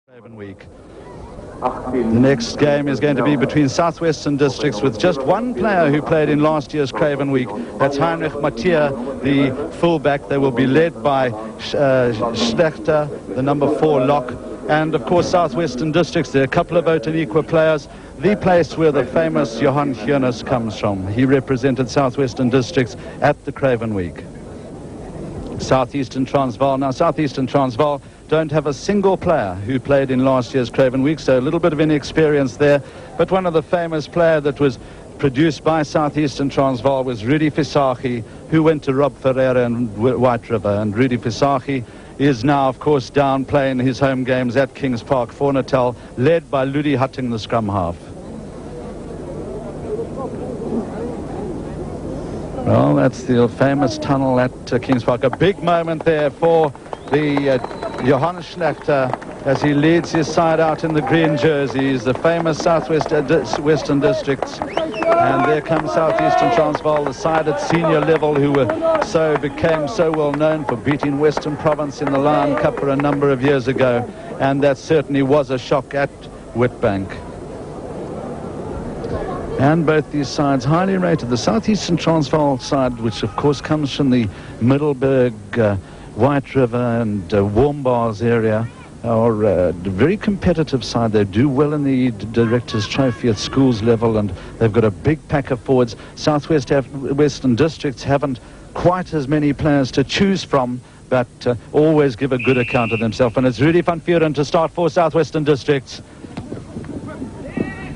Craven week. The next game is going to be between Southwestern Districts with just one player who played in last year's Craven week. That's Heinrich Mattia, the fullback. They will be led by Schlechter, the number 4 lock. And of course Southwestern Districts, there are a couple of Otaniqua players. The place where the famous Johan Jonas comes from. He represented Southwestern Districts at the Craven week. Southeastern Transvaal. Now Southeastern Transvaal don't have a single player who played in last year's Craven week, so a little bit of inexperience there. But one of the famous players that was produced by Southeastern Transvaal was Rudy Visagie, who went to Rob Ferreira and White River. And Rudy Visagie is now, of course, down playing his home games at Kings Park for Natal, led by Ludi Hutting, the scrum half. Well, that's the famous tunnel at Kings Park. A big moment there for the Johan Schlechter as he leads his side out in the green jerseys, the famous Southwestern Districts. And there comes Southeastern Transvaal, the side at senior level who became so well known for beating Western Province in the Lion Cup a number of years ago. And that certainly was a shock at Witbank. And both these sides highly rated. The Southeastern Transvaal side, which of course comes from the Middelburg, White River and Warm Bars area, are a very competitive side. They do well in the Directors' Trophy at schools level, and they've got a big pack of forwards. Southwestern Districts haven't quite as many players to choose from, but always give a good account of themselves. And it's Rudy van Vuren to start for Southwestern Districts.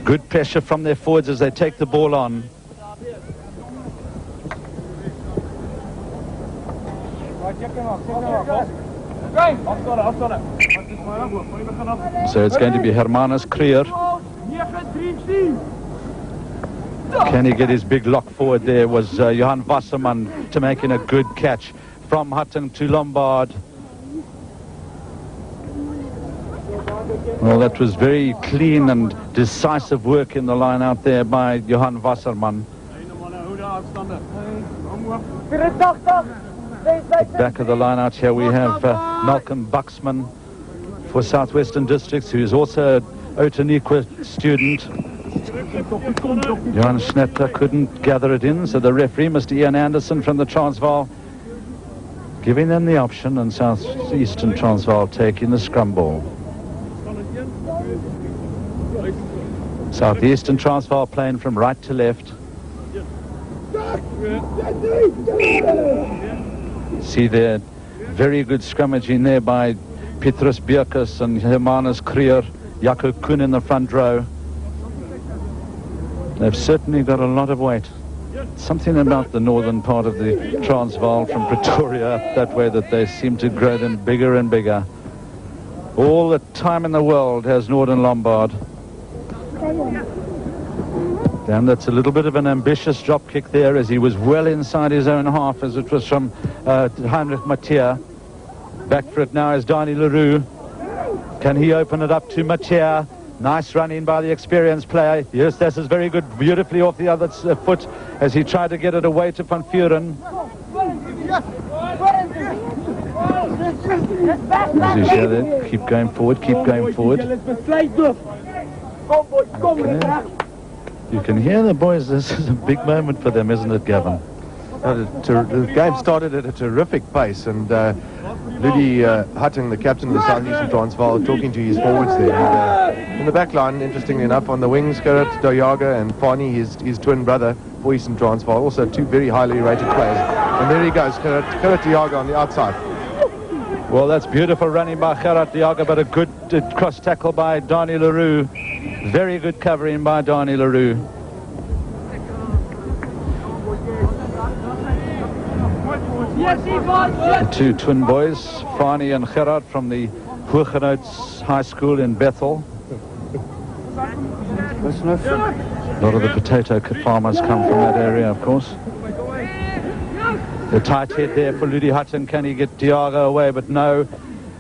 Good pressure from their forwards as they take the ball on. So it's going to be Hermanus Krier. Can he get his big lock forward there? Was Johan Wasserman to making a good catch from Hutton to Lombard. Well, that was very clean and decisive work in the line out there by Johan Wasserman. Back of the line out here we have Malcolm Buxman for Southwestern Districts, who is also an Otaniqua student. Johan Schnetter couldn't gather it in, so the referee, Mr. Ian Anderson from the Transvaal, giving them the option, and Southeastern Transvaal taking the scrum ball. Southeastern Transvaal playing from right to left. See there, very good scrummaging there by Petrus Bierkus and Hermanus Krier, Jaco Kuhn in the front row. They've certainly got a lot of weight. Something about the northern part of the Transvaal from Pretoria up that way that they seem to grow them bigger and bigger. All the time in the world has Northern Lombard. And that's a little bit of an ambitious drop kick there, as he was well inside his own half, as it was from Heinrich Mattia. Back for it now is Donnie LaRue. Can he open it up to Mattia? Nice run in by the experienced player. Yes, this is very good, beautifully off the other foot as he tried to get it away to Van Vuren. Keep going forward, keep going forward. Okay. You can hear the boys. This is a big moment for them, isn't it, Gavin? The game started at a terrific pace, and Ludi Hutting, the captain of the Southeastern Transvaal, talking to his forwards there. And, in the back line, interestingly enough, on the wings, Gerrit Doyaga and Fani, his twin brother for Eastern Transvaal, also two very highly rated players. And there he goes, Gerrit Doyaga on the outside. Well, that's beautiful running by Gerrit Doyaga, but a good cross tackle by Donnie LaRue. Very good covering by Donnie LaRue. The two twin boys, Fani and Gerard, from the Hoogenots High School in Bethel. A lot of the potato farmers come from that area, of course. The tight head there for Ludi Hutton. Can he get Diago away? But no.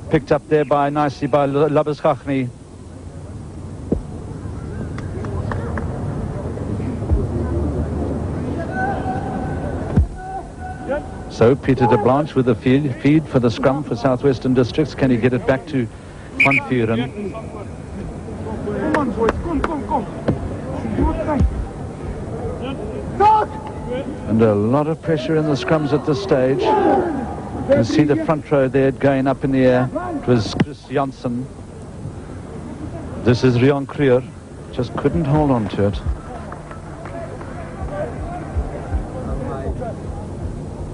Picked up there nicely by Labuschaghni. So Peter de Blanche with the feed for the scrum for Southwestern Districts. Can he get it back to Van Vuren. And a lot of pressure in the scrums at this stage. You can see the front row there going up in the air. It was Chris Janssen. This is Rion Krier. Just couldn't hold on to it.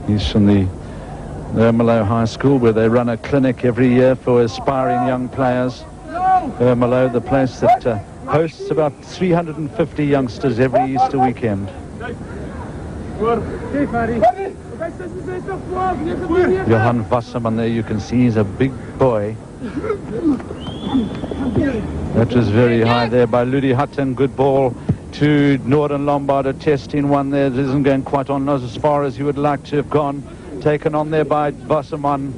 He's from the Ermelo High School, where they run a clinic every year for aspiring young players. Ermelo, the place that hosts about 350 youngsters every Easter weekend. Johan Wasserman there, you can see he's a big boy. That was very high there by Ludi Hutton. Good ball to Northern Lombard. A testing one there that isn't going quite on as far as you would like to have gone. Taken on there by Wasserman.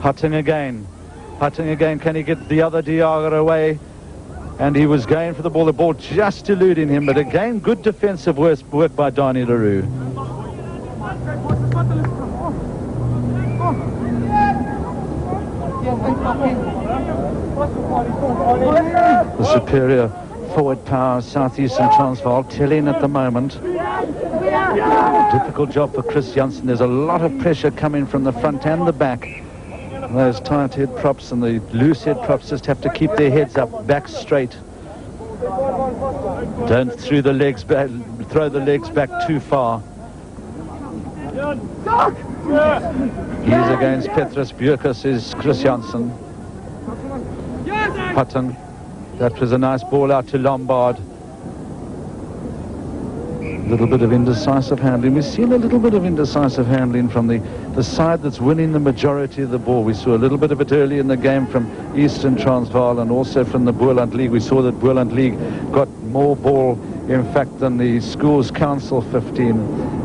Hutton again. Hutton again. Can he get the other Diaga away? And he was going for the ball just eluding him. But again, good defensive work by Donnie LaRue. The superior forward power of Southeastern Transvaal telling at the moment. Difficult job for Chris Janssen. There's a lot of pressure coming from the front and the back. Those tight head props and the loose head props just have to keep their heads up, back straight. Don't throw the legs back too far. He's against Petrus Björkes is Chris Janssen. Hutton. That was a nice ball out to Lombard. A little bit of indecisive handling. We've seen a little bit of indecisive handling from the side that's winning the majority of the ball. We saw a little bit of it early in the game from Eastern Transvaal and also from the Boerland League. We saw that Boerland League got more ball, in fact, than the Schools Council 15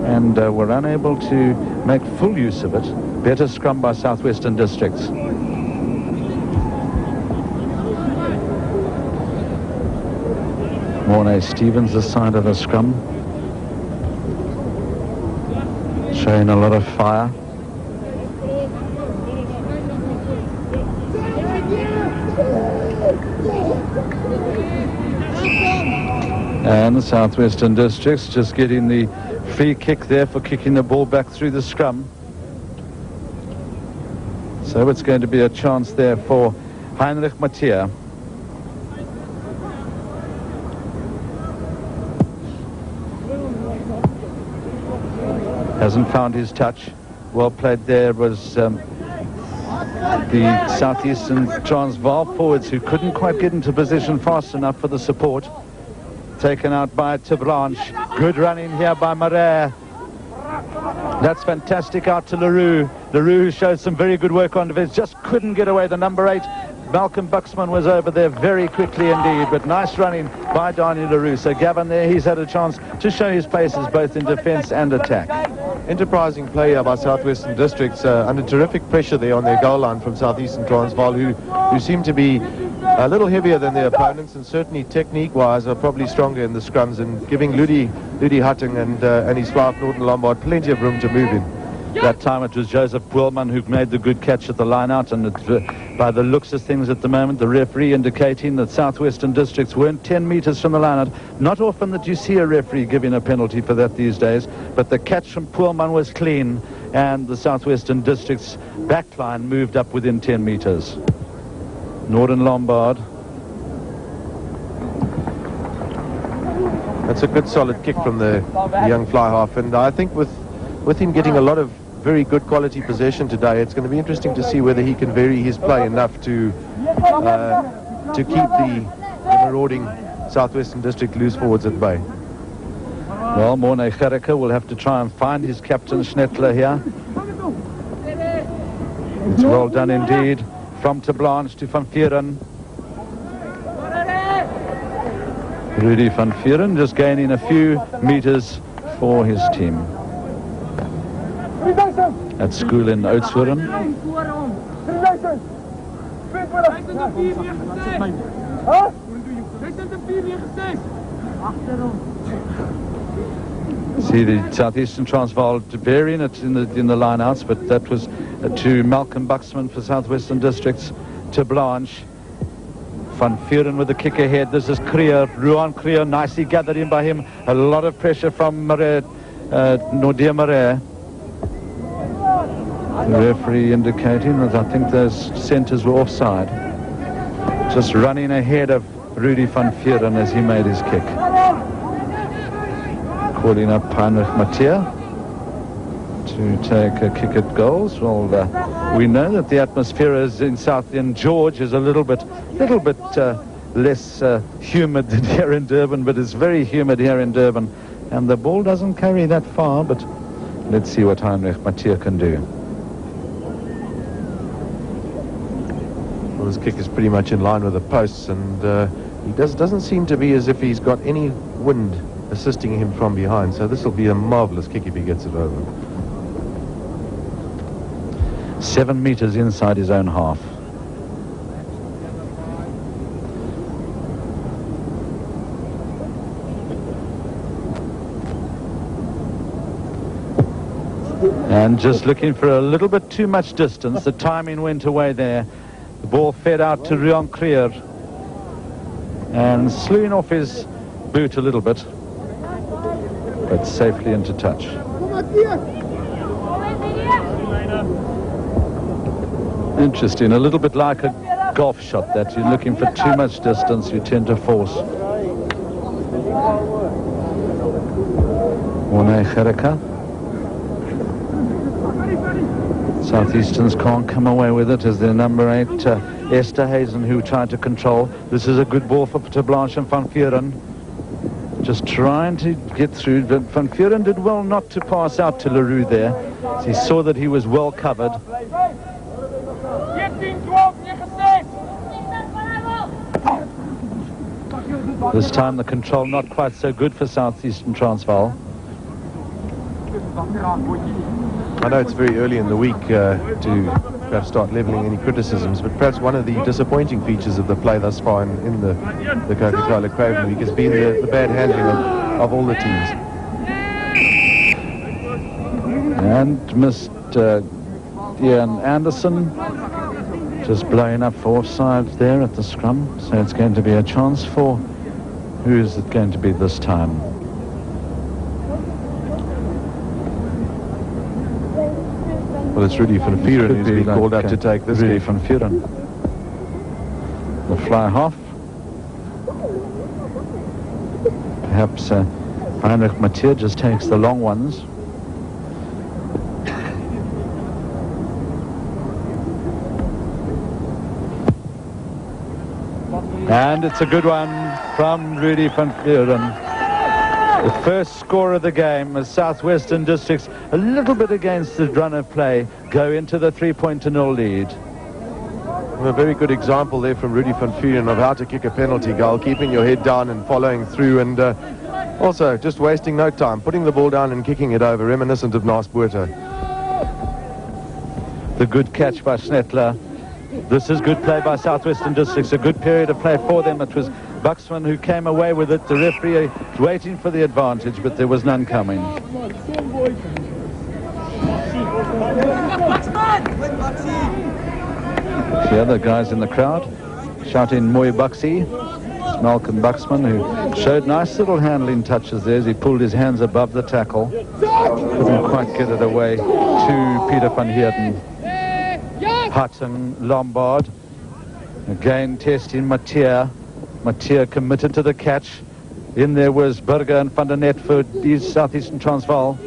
and were unable to make full use of it. Better scrum by Southwestern Districts. Mornay Stevens, the side of the scrum. Showing a lot of fire. And the Southwestern Districts just getting the free kick there for kicking the ball back through the scrum. So it's going to be a chance there for Heinrich Mattia. Hasn't found his touch. Well played there was the Southeastern Transvaal forwards who couldn't quite get into position fast enough for the support. Taken out by Tebranche. Good running here by Marais. That's fantastic out to LaRue. LaRue showed some very good work on defense. Just couldn't get away. The number 8, Malcolm Buxman, was over there very quickly indeed. But nice running by Donnie LaRue. So Gavin there, he's had a chance to show his paces both in defense and attack. Enterprising player by Southwestern Districts under terrific pressure there on their goal line from Southeastern Transvaal, who seem to be a little heavier than their opponents and certainly technique-wise are probably stronger in the scrums and giving Ludi Hutting and his wife Norton Lombard plenty of room to move in. That time it was Joseph Puelman who made the good catch at the line-out, and by the looks of things at the moment, the referee indicating that Southwestern Districts weren't 10 metres from the line-out. Not often that you see a referee giving a penalty for that these days, but the catch from Puelman was clean, and the Southwestern Districts backline moved up within 10 metres. Northern Lombard. That's a good solid kick from the young fly half, and I think with him getting a lot of very good quality possession today, it's going to be interesting to see whether he can vary his play enough to keep the marauding Southwestern District loose forwards at bay. Well, Mornay Gericke will have to try and find his captain Schnettler here. It's well done indeed from Tebranche to Van Vuren. Rudy Van Vuren just gaining a few meters for his team. At school in Oudtshoorn. See the Southeastern Transvaal varying it in the line-outs, but that was to Malcolm Buxman for Southwestern Districts, to Blanche. Van Vuren with the kick ahead. This is Creer. Ruan Creer nicely gathered in by him. A lot of pressure from Nordia Marais. The referee indicating that I think those centres were offside. Just running ahead of Rudy van Vuren as he made his kick. Calling up Heinrich Mathieu to take a kick at goals. Well, we know that the atmosphere is in George is a little bit less humid than here in Durban, but it's very humid here in Durban, and the ball doesn't carry that far. But let's see what Heinrich Mathieu can do. Well, his kick is pretty much in line with the posts, and he doesn't seem to be as if he's got any wind assisting him from behind, so this will be a marvelous kick if he gets it over. 7 meters inside his own half. And just looking for a little bit too much distance. The timing went away there. The ball fed out to Rian Creer and slewing off his boot a little bit, but safely into touch. Interesting, a little bit like a golf shot that you're looking for too much distance, you tend to force. Morne Gerika. Southeasterns can't come away with it as their number 8, Esther Hazen, who tried to control. This is a good ball for Blanche and Van Vuren. Just trying to get through, but Van Vuren did well not to pass out to Leroux there. He saw that he was well covered. This time the control not quite so good for Southeastern Transvaal. I know it's very early in the week to perhaps start levelling any criticisms, but perhaps one of the disappointing features of the play thus far in the Coca-Cola Craven week has been the bad handling of all the teams. And Mr. Ian Anderson just blowing up for offside there at the scrum, so it's going to be a chance for, who is it going to be this time? Well, it's Rudy van Vuren who's been called up to take this Rudy kick. van Vuren. The fly half. Perhaps Heinrich Mathieu just takes the long ones. And it's a good one from Rudy van Vuren. The first score of the game as Southwestern Districts, a little bit against the run of play, go into the 3-0 lead. A very good example there from Rudy van Vuren of how to kick a penalty goal, keeping your head down and following through, and also just wasting no time, putting the ball down and kicking it over, reminiscent of Naaspoorte. The good catch by Schnettler. This is good play by Southwestern Districts, a good period of play for them. It was Buxman who came away with it. The referee waiting for the advantage, but there was none coming. The other guys in the crowd shouting Mooi Buxie. It's Malcolm Buxman, who showed nice little handling touches there as he pulled his hands above the tackle. Couldn't quite get it away to Peter van Heerden. Hutton, Lombard. Again testing Mathieu. Mathieu committed to the catch. In there was Burger and Van der Net for East Southeastern Transvaal.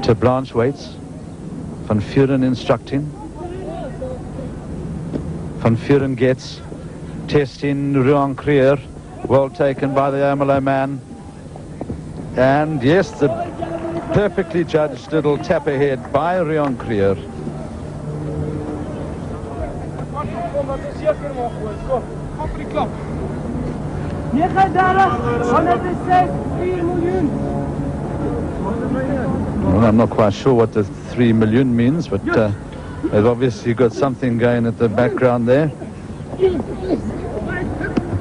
To Blanche waits. Van Vuren instructing. Van Vuren gets. Testing Ruan Creer. Well taken by the Ermelo man. And yes, the perfectly judged little tap ahead by Rian Creer. Well, I'm not quite sure what the 3 million means, but they've obviously got something going at the background there.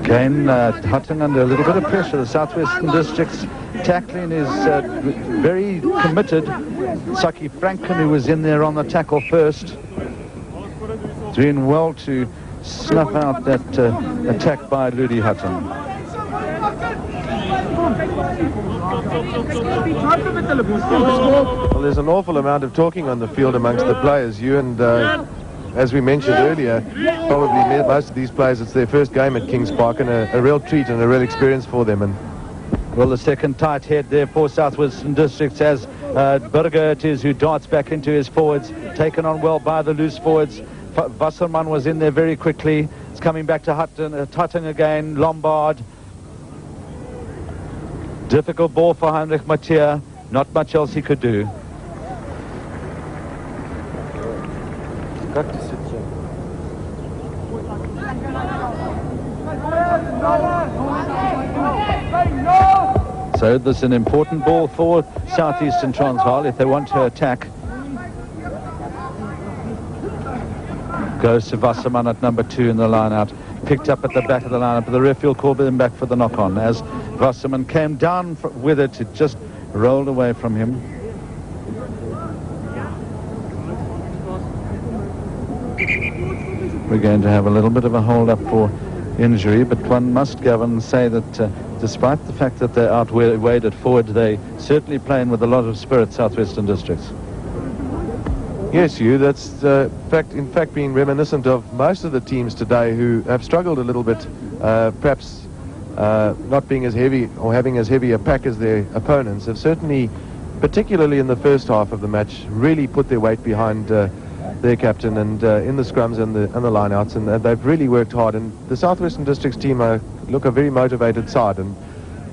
Again, Hutton under a little bit of pressure. The Southwestern Districts tackling is very committed. Saki Franken, who was in there on the tackle first, doing well to snuff out that attack by Ludi Hutton. Well, there's an awful amount of talking on the field amongst the players. As we mentioned earlier, probably most of these players, it's their first game at Kings Park, and a real treat and a real experience for them. And well, the second tight head there for Southwestern Districts as Burger it is who darts back into his forwards, taken on well by the loose forwards. Wasserman was in there very quickly. It's coming back to Hutton again. Lombard. Difficult ball for Heinrich Mathieu. Not much else he could do. So this is an important ball for Southeastern Transvaal if they want to attack. Goes to Wasserman at number 2 in the line-out. Picked up at the back of the line-out, but the referee will call them back for the knock-on. As Wasserman came down with it, it just rolled away from him. We're going to have a little bit of a hold-up for injury, but one must go and say that despite the fact that they're outweighed at forward, they certainly playing with a lot of spirit, Southwestern Districts. Yes, Hugh, that's in fact being reminiscent of most of the teams today who have struggled a little bit, perhaps not being as heavy or having as heavy a pack as their opponents, have certainly, particularly in the first half of the match, really put their weight behind their captain and in the scrums and the line-outs, and they've really worked hard. And the Southwestern Districts team look a very motivated side. And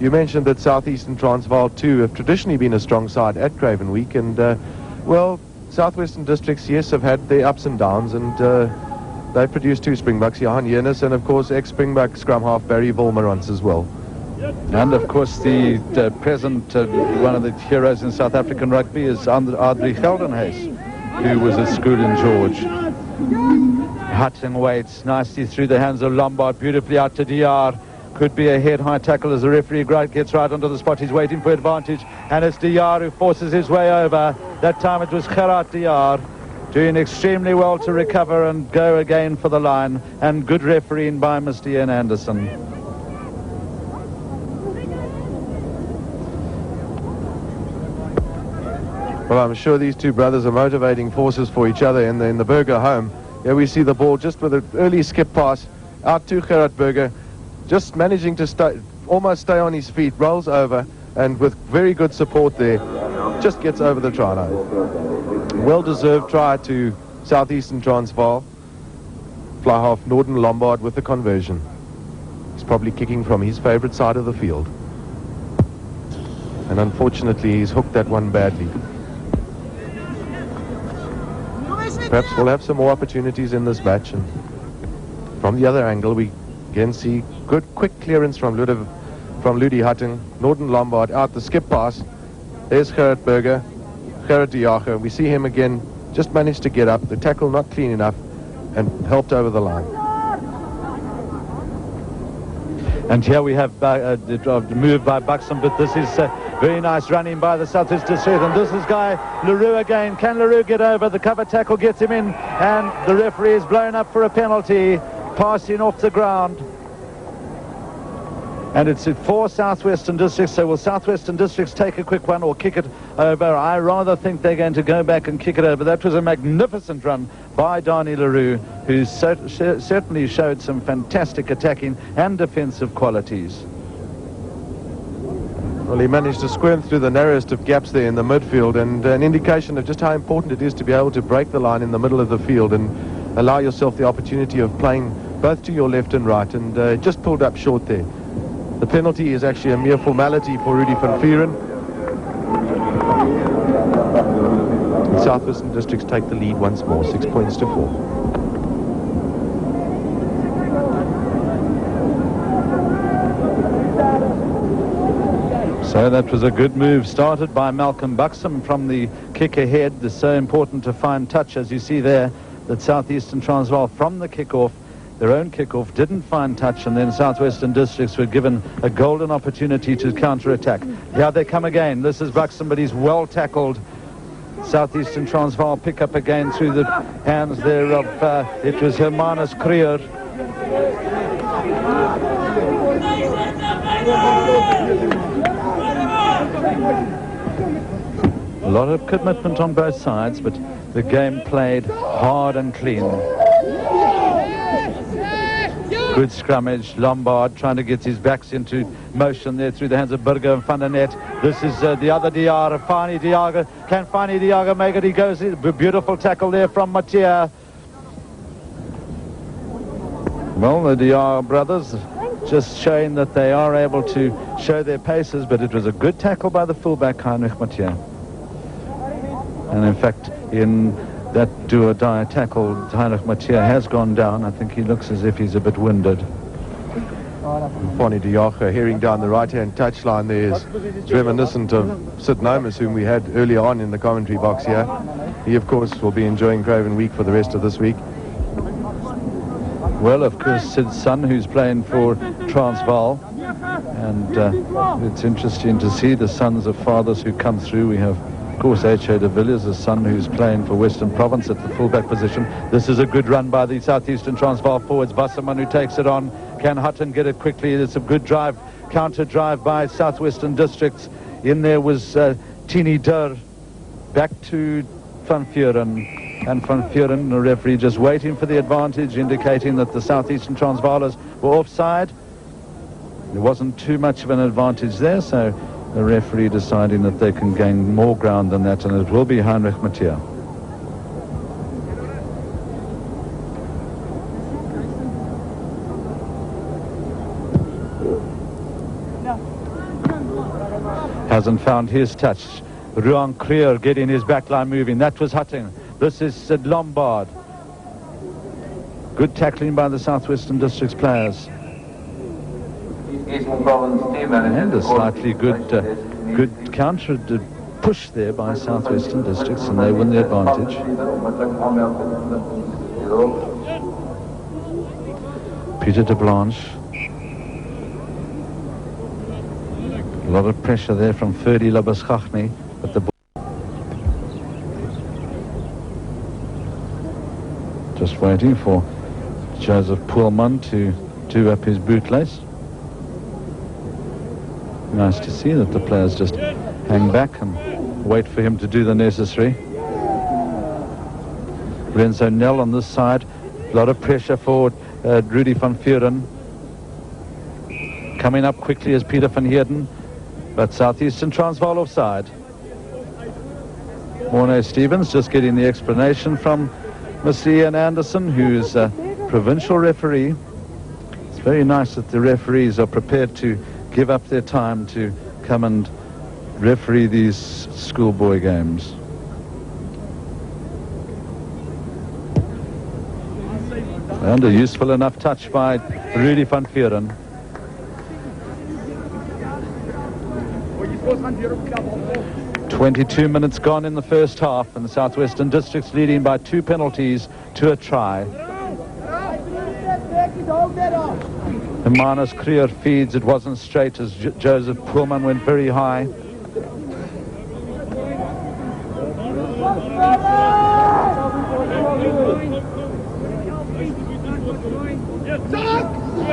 you mentioned that Southeastern Transvaal too have traditionally been a strong side at Craven Week, and well, Southwestern Districts, yes, have had their ups and downs, and they've produced 2 Springboks, Johan Jennis, and of course ex-Springbok scrum half Barry Volmerans as well. And of course the present one of the heroes in South African rugby is Adri Geldenhuys, who was at school in George. Hutton waits nicely through the hands of Lombard, beautifully out to DR. Could be a head-high tackle as the referee gets right onto the spot. He's waiting for advantage, and it's DR who forces his way over. That time it was Gerard DR doing extremely well to recover and go again for the line, and good refereeing by Mr. Ian Anderson. Well, I'm sure these two brothers are motivating forces for each other in the Burger home. Here we see the ball just with an early skip pass out to Gerard Burger, just managing to almost stay on his feet, rolls over, and with very good support there, just gets over the try line. Well-deserved try to Southeastern Transvaal. Fly half Norden Lombard with the conversion. He's probably kicking from his favorite side of the field. And unfortunately, he's hooked that one badly. Perhaps we'll have some more opportunities in this match. And from the other angle, we again see good quick clearance from Ludi Hutton. Norden Lombard out the skip pass. There's Gerard Burger, Gerard de Jager. We see him again, just managed to get up. The tackle not clean enough and helped over the line. And here we have the move by Buxton, but this is very nice running by the Southeast District. And this is Guy LaRue again. Can LaRue get over? The cover tackle gets him in, and the referee is blown up for a penalty, passing off the ground. And it's for Southwestern Districts. So will Southwestern Districts take a quick one or kick it over? I rather think they're going to go back and kick it over. That was a magnificent run by Donnie LaRue, who certainly showed some fantastic attacking and defensive qualities. Well, he managed to squirm through the narrowest of gaps there in the midfield, and an indication of just how important it is to be able to break the line in the middle of the field and allow yourself the opportunity of playing both to your left and right, and just pulled up short there. The penalty is actually a mere formality for Rudy van Vieren. Southwestern Districts take the lead once more, 6 points to 4. So that was a good move started by Malcolm Buxton from the kick ahead. It's so important to find touch, as you see there, that Southeastern Transvaal from the kick-off their own kickoff, didn't find touch, and then Southwestern Districts were given a golden opportunity to counter-attack. Here they come again. This is Buxton, but he's well tackled. Southeastern Transvaal pick up again through the hands there of, it was Hermanus Creer. A lot of commitment on both sides, but the game played hard and clean. Good scrummage. Lombard trying to get his backs into motion there through the hands of Burger and Van der Net. This is the other Diarra, Fani Diarra. Can Fani Diarra make it? He goes in. Beautiful tackle there from Mattia. Well, the Diarra brothers just showing that they are able to show their paces, but it was a good tackle by the fullback, Heinrich Mattia. And in fact, in that do-or-die tackle, Heinrich Mattia has gone down. I think he looks as if he's a bit winded. Fani Diarra hearing down the right-hand touchline there is reminiscent of Sid Nomus, whom we had earlier on in the commentary box here. He, of course, will be enjoying Craven week for the rest of this week. Well, of course, Sid's son, who's playing for Transvaal. And it's interesting to see the sons of fathers who come through. We have, of course, H.O. de Villiers, a son who's playing for Western Province at the fullback position. This is a good run by the Southeastern Transvaal forwards. Wasserman, who takes it on. Can Hutton get it quickly? It's a good drive, counter drive by Southwestern Districts. In there was Tini Durr. Back to Van Vuren. And Van Vuren, the referee, just waiting for the advantage, indicating that the Southeastern Transvaalers were offside. There wasn't too much of an advantage there, so the referee deciding that they can gain more ground than that, and it will be Heinrich Mattia. Hasn't found his touch. Ruan Creer getting his backline moving. That was Hutton. This is Sid Lombard. Good tackling by the Southwestern Districts players. And a slightly good counter push there by Southwestern Districts, and they win the advantage. Peter de Blanche. A lot of pressure there from Ferdi Labaschachny, but the just waiting for Joseph Poelman to do up his bootlace. Nice to see that the players just hang back and wait for him to do the necessary. Renzo Nel on this side. A lot of pressure for Rudy van Vuren. Coming up quickly is Peter van Heerden, but Southeastern Transvaal offside. Morne Stevens just getting the explanation from Mr. Ian Anderson, who's a provincial referee. It's very nice that the referees are prepared to give up their time to come and referee these schoolboy games. And a useful enough touch by Rudy van Vuren. "22 minutes gone in the first half, and the Southwestern Districts leading by 2 penalties to a try. Hermanus Creer feeds. It wasn't straight as Joseph Poelman went very high.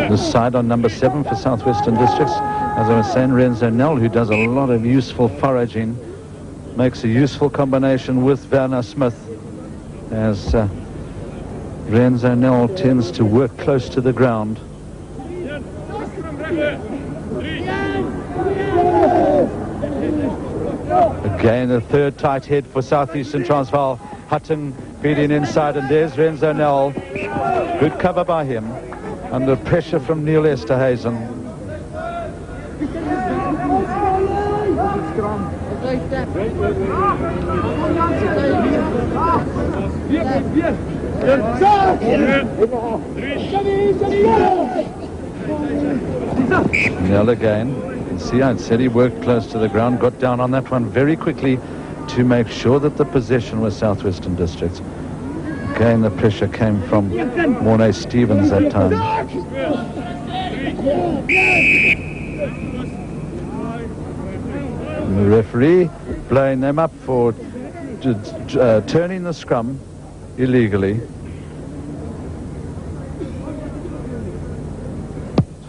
The side on number 7 for Southwestern Districts, as I was saying, Renzo Nel, who does a lot of useful foraging, makes a useful combination with Werner Smith, as Renzo Nel tends to work close to the ground. Again, a third tight head for Southeastern Transvaal. Hutton feeding inside, and there's Renzo Nel. Good cover by him, under pressure from Neil Esterhuizen. Nell again. You can see I said he worked close to the ground, got down on that one very quickly to make sure that the possession was Southwestern Districts. Again, the pressure came from Mornay Stevens that time. And the referee blowing them up for turning the scrum illegally.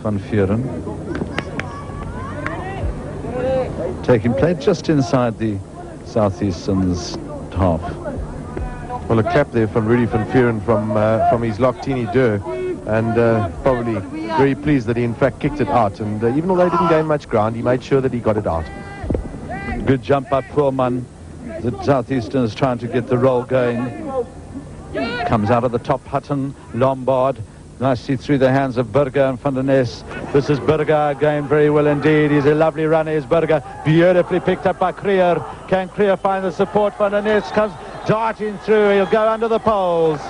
Van Vuren taking play just inside the Southeastern's half. Well, a clap there from Rudy van Vuren from his Lochtini Dur, and probably very pleased that he in fact kicked it out, and even though he didn't gain much ground, he made sure that he got it out. Good jump by Poorman. The Southeastern is trying to get the roll going. Comes out of the top, Hutton, Lombard. Nicely through the hands of Burger and Van der Nest. This is Burger going very well indeed. He's a lovely runner, is Burger. Beautifully picked up by Creer. Can Creer find the support? Van der Nest comes darting through. He'll go under the poles.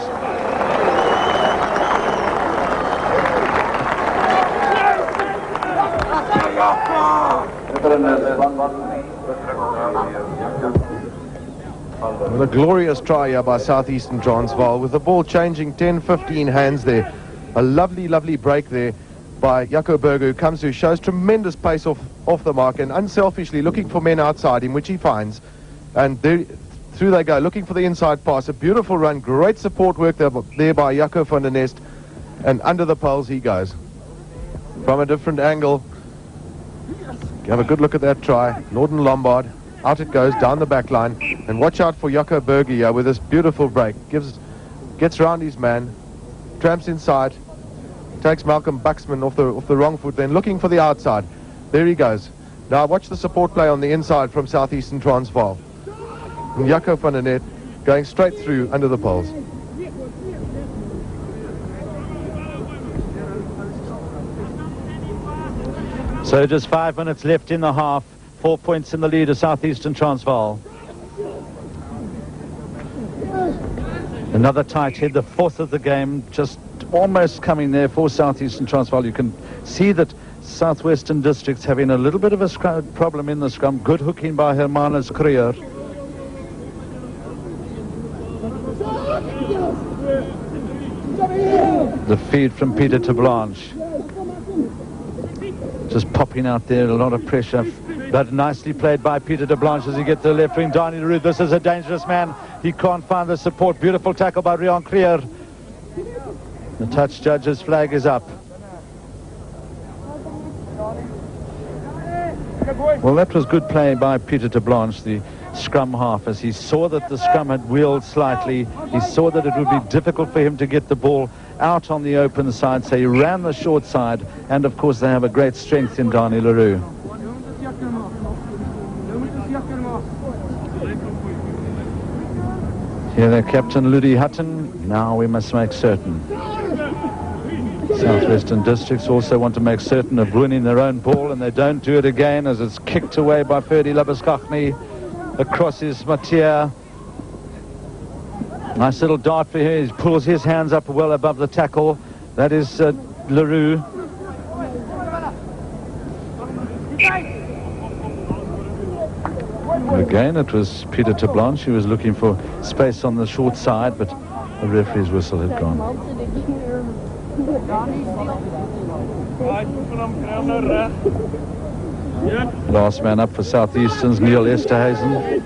Well, a glorious try here by Southeastern Transvaal with the ball changing 10-15 hands there. A lovely, lovely break there by Jaco Burger, who comes through, shows tremendous pace off the mark and unselfishly looking for men outside him, which he finds. And through they go, looking for the inside pass. A beautiful run, great support work there by Jaco van der Nest. And under the poles he goes. From a different angle. Have a good look at that try. Norden Lombard. Out it goes, down the back line. And watch out for Jaco Burger here with this beautiful break. Gets round his man. Tramps inside. Takes Malcolm Buxman off the wrong foot, then looking for the outside. There he goes. Now watch the support play on the inside from Southeastern Transvaal. And Jaco van der Nest going straight through under the poles. So just 5 minutes left in the half. 4 points in the lead of Southeastern Transvaal. Another tight head, the fourth of the game, just almost coming there for Southeastern Transvaal. You can see that Southwestern District's having a little bit of a problem in the scrum. Good hooking by Hermanus Creer. The feed from Peter to Blanche. Just popping out there, a lot of pressure. But nicely played by Peter de Blanche as he gets to the left wing. Donnie Leroux, this is a dangerous man. He can't find the support. Beautiful tackle by Rian Creer. The touch judge's flag is up. Well, that was good play by Peter de Blanche, the scrum half, as he saw that the scrum had wheeled slightly. He saw that it would be difficult for him to get the ball out on the open side, so he ran the short side. And of course they have a great strength in Donnie Leroux. Here their captain Ludie Hutton. Now we must make certain. Southwestern Districts also want to make certain of winning their own ball, and they don't do it again as it's kicked away by Ferdy Labuskachny. Across is Mattia. Nice little dart for him. He pulls his hands up well above the tackle. That is Leroux. Again, it was Peter de Blanche who was looking for space on the short side, but the referee's whistle had gone. Last man up for Southeastern's Neil Esterhazen.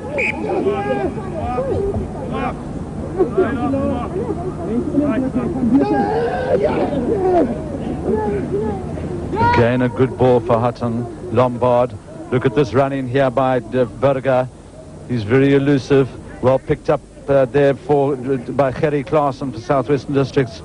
Again, a good ball for Hutton. Lombard. Look at this run in here by Burger. He's very elusive. Well picked up there by Gerry Klaassen for Southwestern Districts.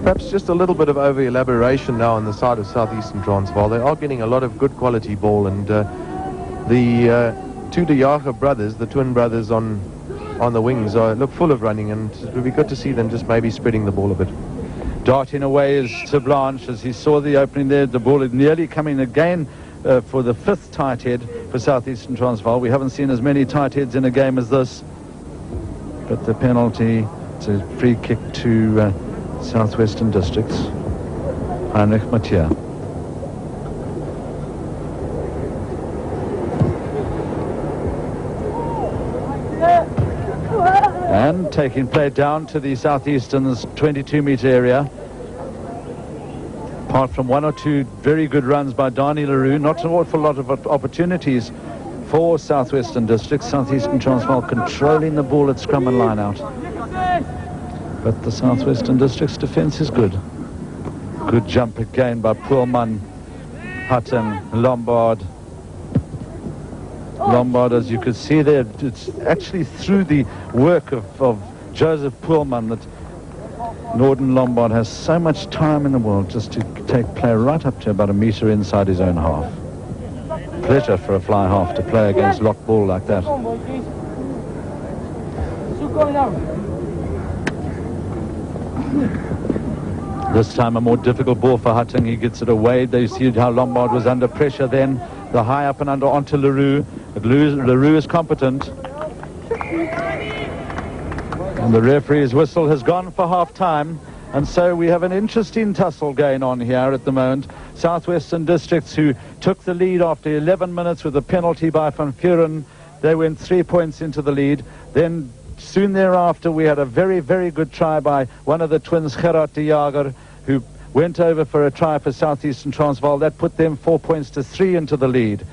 Perhaps just a little bit of over-elaboration now on the side of Southeastern Transvaal. They are getting a lot of good quality ball, and the two De Jager brothers, the twin brothers on the wings, look full of running, and it would be good to see them just maybe spreading the ball a bit. Darting away is to Blanche as he saw the opening there. The ball is nearly coming again for the fifth tight head for Southeastern Transvaal. We haven't seen as many tight heads in a game as this, but the penalty, it's a free kick to Southwestern Districts. Heinrich Mattia. Craven taking play down to the Southeastern's 22-metre area. Apart from one or two very good runs by Donnie LaRue, not an awful lot of opportunities for Southwestern Districts. Southeastern Transvaal controlling the ball at scrum and line out. But the Southwestern Districts defence is good. Good jump again by Poelman, Hutton, Lombard. Lombard, as you could see there, it's actually through the work of Joseph Poelman that Norden Lombard has so much time in the world just to take play right up to about a metre inside his own half. Pleasure for a fly half to play against lock ball like that. This time a more difficult ball for Hutton. He gets it away. They see how Lombard was under pressure then. The high up and under onto LaRue. But LaRue is competent. And the referee's whistle has gone for half-time. And so we have an interesting tussle going on here at the moment. Southwestern Districts, who took the lead after 11 minutes with a penalty by Van Vuren. They went 3 points into the lead. Then soon thereafter, we had a very, very good try by one of the twins, Gerard de Jager, who went over for a try for Southeastern Transvaal. That put them 4 points to 3 into the lead.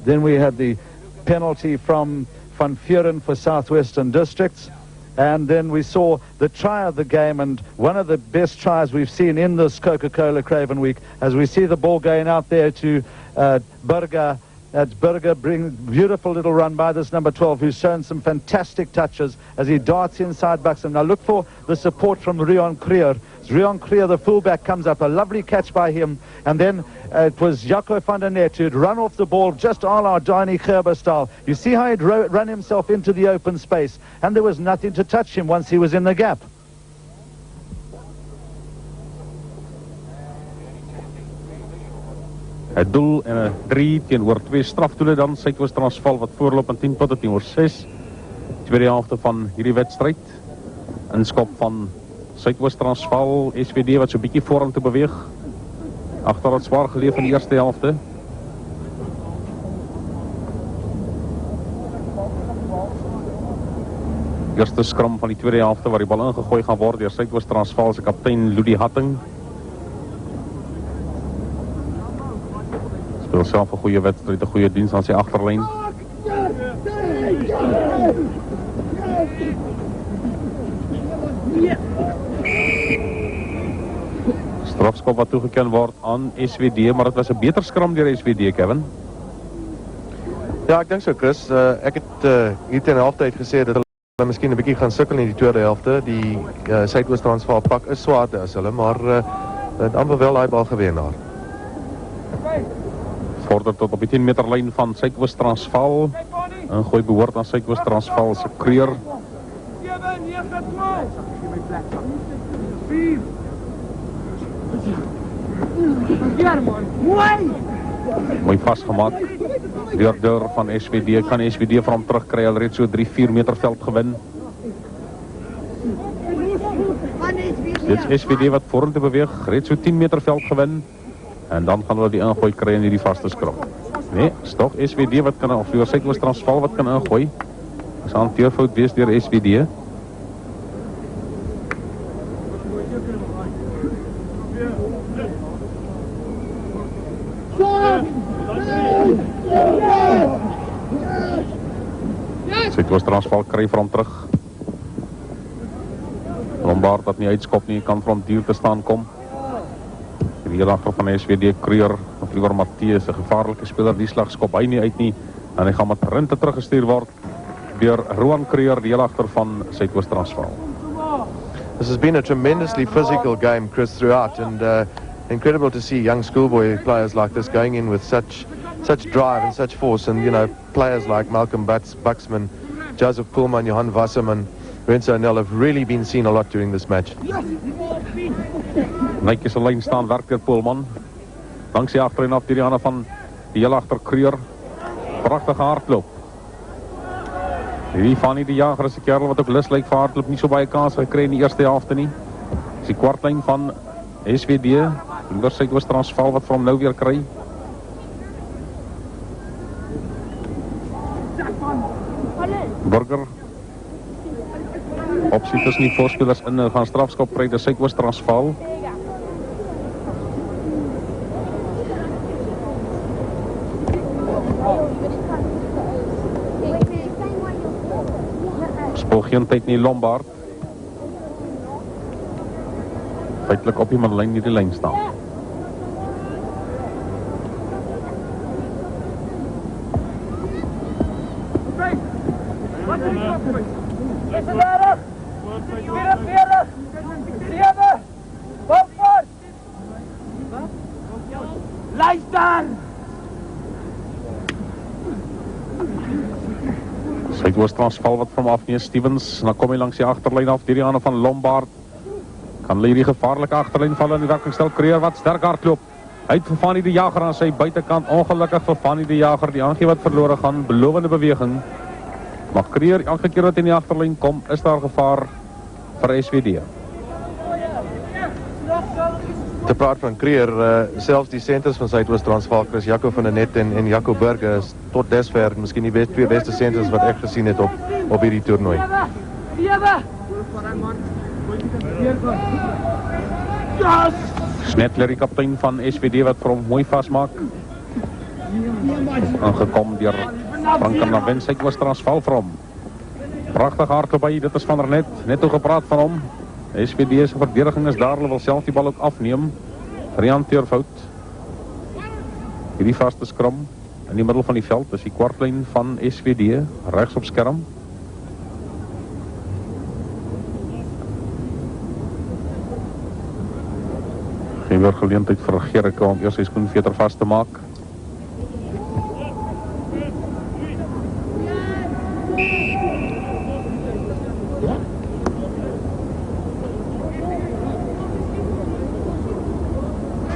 Then we had the penalty from Van Vuren for Southwestern Districts. And then we saw the try of the game, and one of the best tries we've seen in this Coca-Cola Craven week, as we see the ball going out there to Burger. Burger brings beautiful little run by this number 12, who's shown some fantastic touches as he darts inside Buxton. Now look for the support from Rion Creer. Rion Creer, the fullback, comes up. A lovely catch by him. And then it was Jaco van der Net who'd run off the ball just a la Donnie Gerber style. You see how he'd run himself into the open space. And there was nothing to touch him once he was in the gap. Het doel en een 3 teenoor 2 strafdoele dan. Suidoos-Transvaal wat voorloop aan 10 punte teenoor 6. Tweede helfte van hierdie wedstrijd. Inskop van Suidoos-Transvaal, SWD wat zo'n beetje vorm te beweeg. Achter het zwaar geleef van die eerste helfte. Eerste scrum van die tweede helfte waar die bal ingegooid gaan worden door Suidoos-Transvaal se kaptein Ludie Hatting. Speel zelf een goede wedstrijd, een goede dienst aan zijn achterlijn. Strafskop wat toegekend wordt aan SWD, maar het was een beter scrum door SWD, Kevin. Ja, ik denk zo, Chris. Ik het hier ten halftijd gesê dat hulle miskien 'n bietjie gaan sukkel in die tweede helfte. Die Suidoos-Transvaal pak is swaarder as hulle, maar het amper wel daai bal gewen daar. Vorder tot op die 10 meter lijn van Suidoos-Transvaal. Een gooi behoort aan Suidoos-Transvaal se Creer. Mooi vastgemaakt. Deur van SWD. Kan SWD van hem terugkrijgen. Al reeds zo 3-4 meter veld gewin. Dit is SWD wat voor hem te beweegt. Reeds zo 10 meter veld gewin. En dan gaan we die ingooi krijgen in die vaste scrum. Nee, is toch SWD wat kan, of door Suidoos-Transvaal wat kan ingooien. Dat is een teerfout wees door SWD. Suidoos-Transvaal krijgt van hem terug. Lombard dat niet uitskop nie, kan van hem duur te staan kom. Hier achter van SWD Creer, of liever Matthias, een gevaarlijke speler, die slag skop hy nie uit nie. En hy gaan met rente teruggestuurd word door Roan Creer, die heel achter van Suidoos-Transvaal. This has been a tremendously physical game, Chris, throughout, and incredible to see young schoolboy players like this going in with such drive and such force, and you know, players like Malcolm Buxman, Joseph Poelman, Johan Wasserman, Renzo Nel have really been seen a lot during this match. Netjes een lijn staan, werkt door Poelman. Langs die achterin af, die Anne van die heel achter Creer. Prachtige hardloop. Die Fanny de Jager is een kerel wat ook lust lijkt voor hardloop. Niet zo bij kans gekregen in de eerste helft niet. Is die kwartlijn van SWD. Door Suidoos-Transvaal wat voor hem nou weer krijgt. Burger. Opsie tussen die voorspelers in gaan strafskop kry die Suidoos-Transvaal. Speel geen tyd nie Lombard. Feitlik op die middenlyn nie die lyn staan. Suidoos-Transvaal wat van afneem Stevens, dan kom hy langs die agterlyn af, die hande van Lombard. Kan lê die gevaarlike agterlyn val in die werkingstel Creer wat sterk hardloop. Hy het vir Fanny die Jager aan sy buitekant, ongelukkig vir Fanny die Jager, die aangie wat verlore gaan, belovende beweging. Maar Creer, elke keer wat in die agterlyn kom, is daar gevaar vir SWD. Te praat van Creer, selfs die centers van Suidoos-Transvaal, Chris Jaco van der Net en Jaco Burger is tot desver miskien die twee beste centers wat ek gesien het op hierdie toernooi. Snetler, die kaptein van SWD wat vir hom mooi vastmaak. Aangekom deur Franken na wen Suidoos-Transvaal vir hom. Prachtig hardloop by, dit is van der Net, net toe gepraat van hom. SWD se verdediging is daar, hulle wil self die bal ook afneem. Vir die hanteerfout. Hierdie vaste skram in die middel van die veld is die kwartlyn van SWD, regs op skerm. Geen weer geleentheid vir Gerike om eers sy skoenveter vast te maak.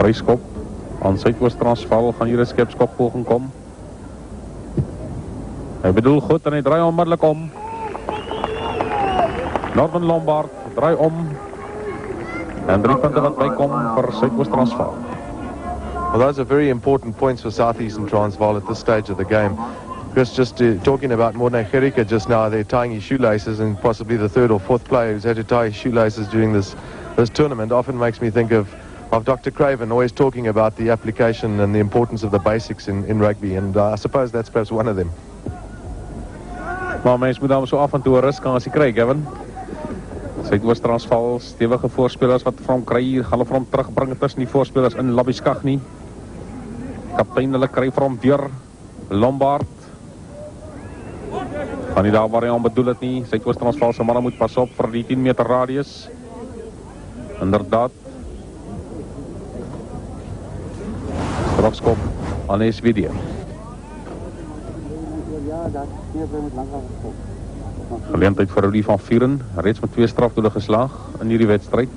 Vryskop aan Suidoos-Transvaal, gaan hier 'n skepskop poging kom. Hy bedoel goed en hy draai onmiddellik om. Norman Lombard draai om. En 3 punte wat bykom vir Suidoos-Transvaal. Well, those are very important points for Southeastern Transvaal at this stage of the game. Chris, just talking about Morne Gerike just now, they're tying his shoelaces, and possibly the third or fourth player who's had to tie his shoelaces during this tournament often makes me think of Dr. Craven, always talking about the application and the importance of the basics in rugby, and I suppose that's perhaps one of them. Maar mens moet dan so af en toe 'n ruskans kry, Kevin. Suidoos-Transvaal, stewige voorspelers wat vir hom kry, gaan hulle vir hom terugbring tussen die voorspelers in Labiskagni. Kaptein hulle kry vir hom deur Lombard. Van nie daar waar hy hom bedoel het nie. Suidoos-Transvaal se manne moet pas op vir die 10 meter radius. Inderdaad. Strafskop aan SWD. Geleentheid vir Rudy van Vuren, reeds met 2 strafdoele geslaag in hierdie wedstryd.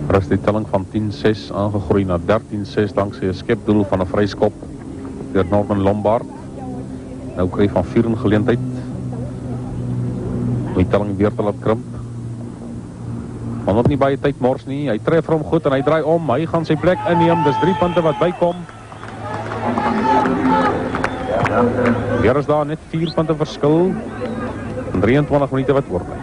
Er is die telling van 10-6 aangegroei na 13-6 dankzij 'n skepdoel van 'n vryskop deur Norman Lombard. Nou kry van Vuren geleentheid om die telling weer te laat krimp. Maar nog nie baie tyd mors nie. Hy tref hom goed en hy draai om. Hy gaan sy plek inneem. Dis 3 punte wat bykom. Weer is daar net 4 punte verskil. En 23 minute wat oorbly.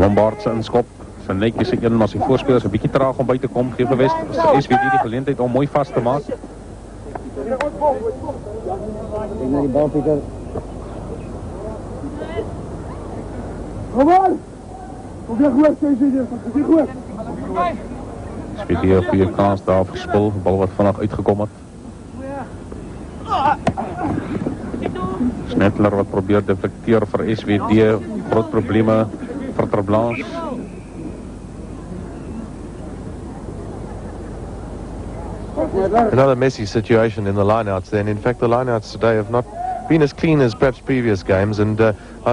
Lombard se inskop, sy netjies se een, maar sy voorspelers 'n bietjie traag om by te kom, gee vir SWD die geleentheid om mooi vas te maak. Kijk naar die bal, Pieter. Kom aan! Kom weer goed, SWD, kom weer goed. SWD 'n goeie kans daar verspil, bal wat vanaf uitgekom het. Snetler wat probeer deflecteer vir SWD, groot probleme vir Terblanche. Another messy situation in the lineouts then. In fact, the lineouts today have not been as clean as perhaps previous games, and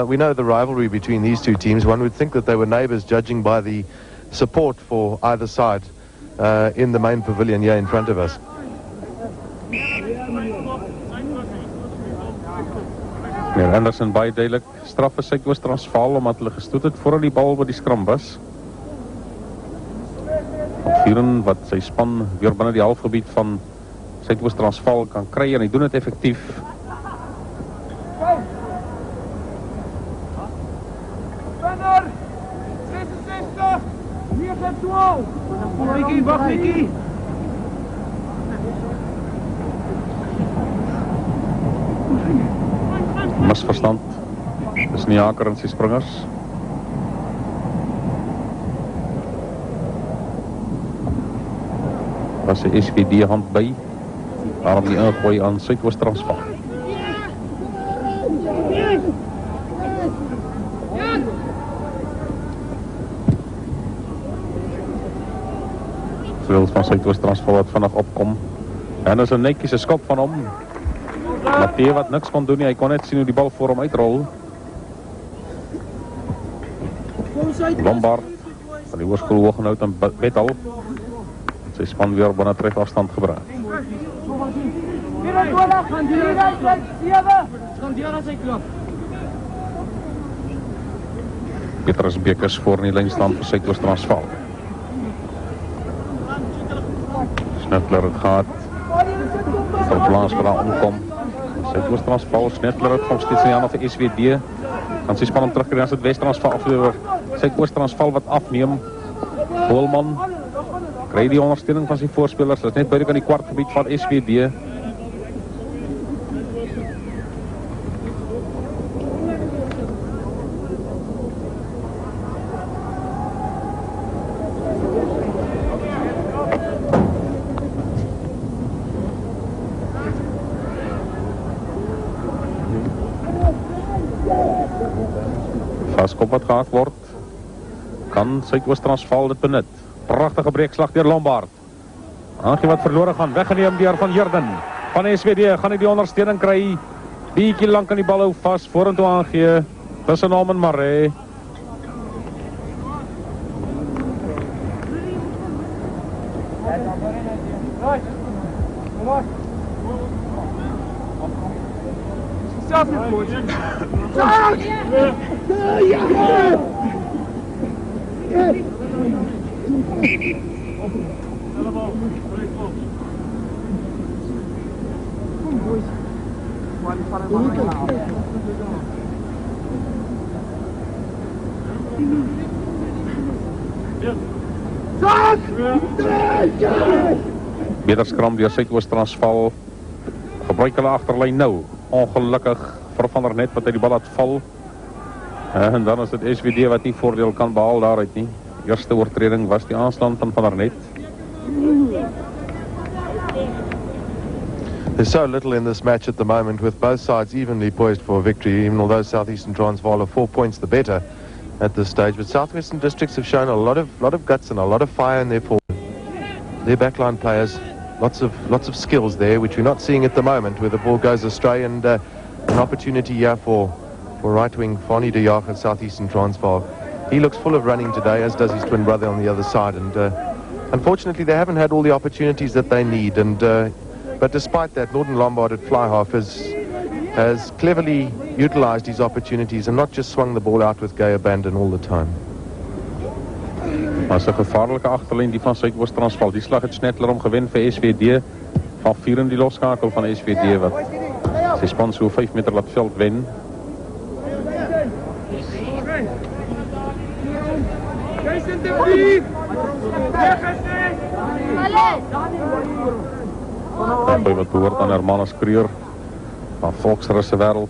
we know the rivalry between these two teams. One would think that they were neighbours, judging by the support for either side in the main pavilion here in front of us. Meneer Anderson baie duidelik straf vir Suidoos-Transvaal omdat hulle gestoot het voordat die bal by die skram was. Vieren wat sy span weer binne die halfgebied van Suidoos-Transvaal kan kry en hy doen dit effektief. Vinner! 66! 9-12! Mikkie, wacht Mikkie! Misverstand. Dis nie Jaker en sy springers. Was die SWD hand by. Daarom die ingooi aan Suidoos-Transvaal. Vleels van Suidoos-Transvaal wat vanaf opkom. En is 'n netjiese skop van hom. Matthee wat niks kon doen nie, hy kon net sien hoe die bal voor hom uitrol. Lombard van die hoërskool Hoogenout en Bethal. Sy span weer binne trefafstand gebring. 24, gaan die 7. Gaan die aan sy klop. Petrus Bekers voor in die lynstand vir Suidoos-Transvaal. Snetler het gehad. Verplaas vir daar omkom. Suidoos-Transvaal, Snetler het van steeds in die hand van SWD. Kan sy span om terugkry as het West-Transvaal aflewer. Suidoos-Transvaal wat afneem. Holman kry die ondersteuning van sy voorspelers. Dat is net buiten aan die kwartgebied van SWD. Vaskop wat gehad word. Kan Suidoos-Transvaal dit benut. Prachtige breekslag deur Lombard. Aangie wat verloren gaan. Weggeneem deur van Jordan. Van SWD gaan hy die ondersteuning kry. Bietjie lang kan die bal hou vast. Vorentoe aangee. Tussen hom en Maree. Beter skram deur Suidoos-Transvaal. Gebruik hulle agterlyn nou. Ongelukkig vir Van der Net wat hy die bal laat val. En dan is dit SWD wat nie voordeel kan behaal daaruit nie. Eerste oortreding was die aanslaan van der Net. There's so little in this match at the moment, with both sides evenly poised for victory, even although Southeastern Transvaal are 4 points the better at this stage. But Southwestern Districts have shown a lot of guts and a lot of fire in their forward. Their backline players, lots of skills there, which we're not seeing at the moment, where the ball goes astray, and an opportunity here for right wing Fani de Jager at Southeastern Transvaal. He looks full of running today, as does his twin brother on the other side, and unfortunately they haven't had all the opportunities that they need, and but despite that, Northern Lombard at fly half has cleverly utilised his opportunities and not just swung the ball out with gay abandon all the time. Maar 'n gevaarlike agterlyn die van Suidoos-Transvaal. Die slag het Snetler om gewen vir SWD. Van 4 in die losskakel van SWD wat sy span so 5 meter laat veld wen. By wat behoort aan Hermanus Kreur van Volksrusse wêreld.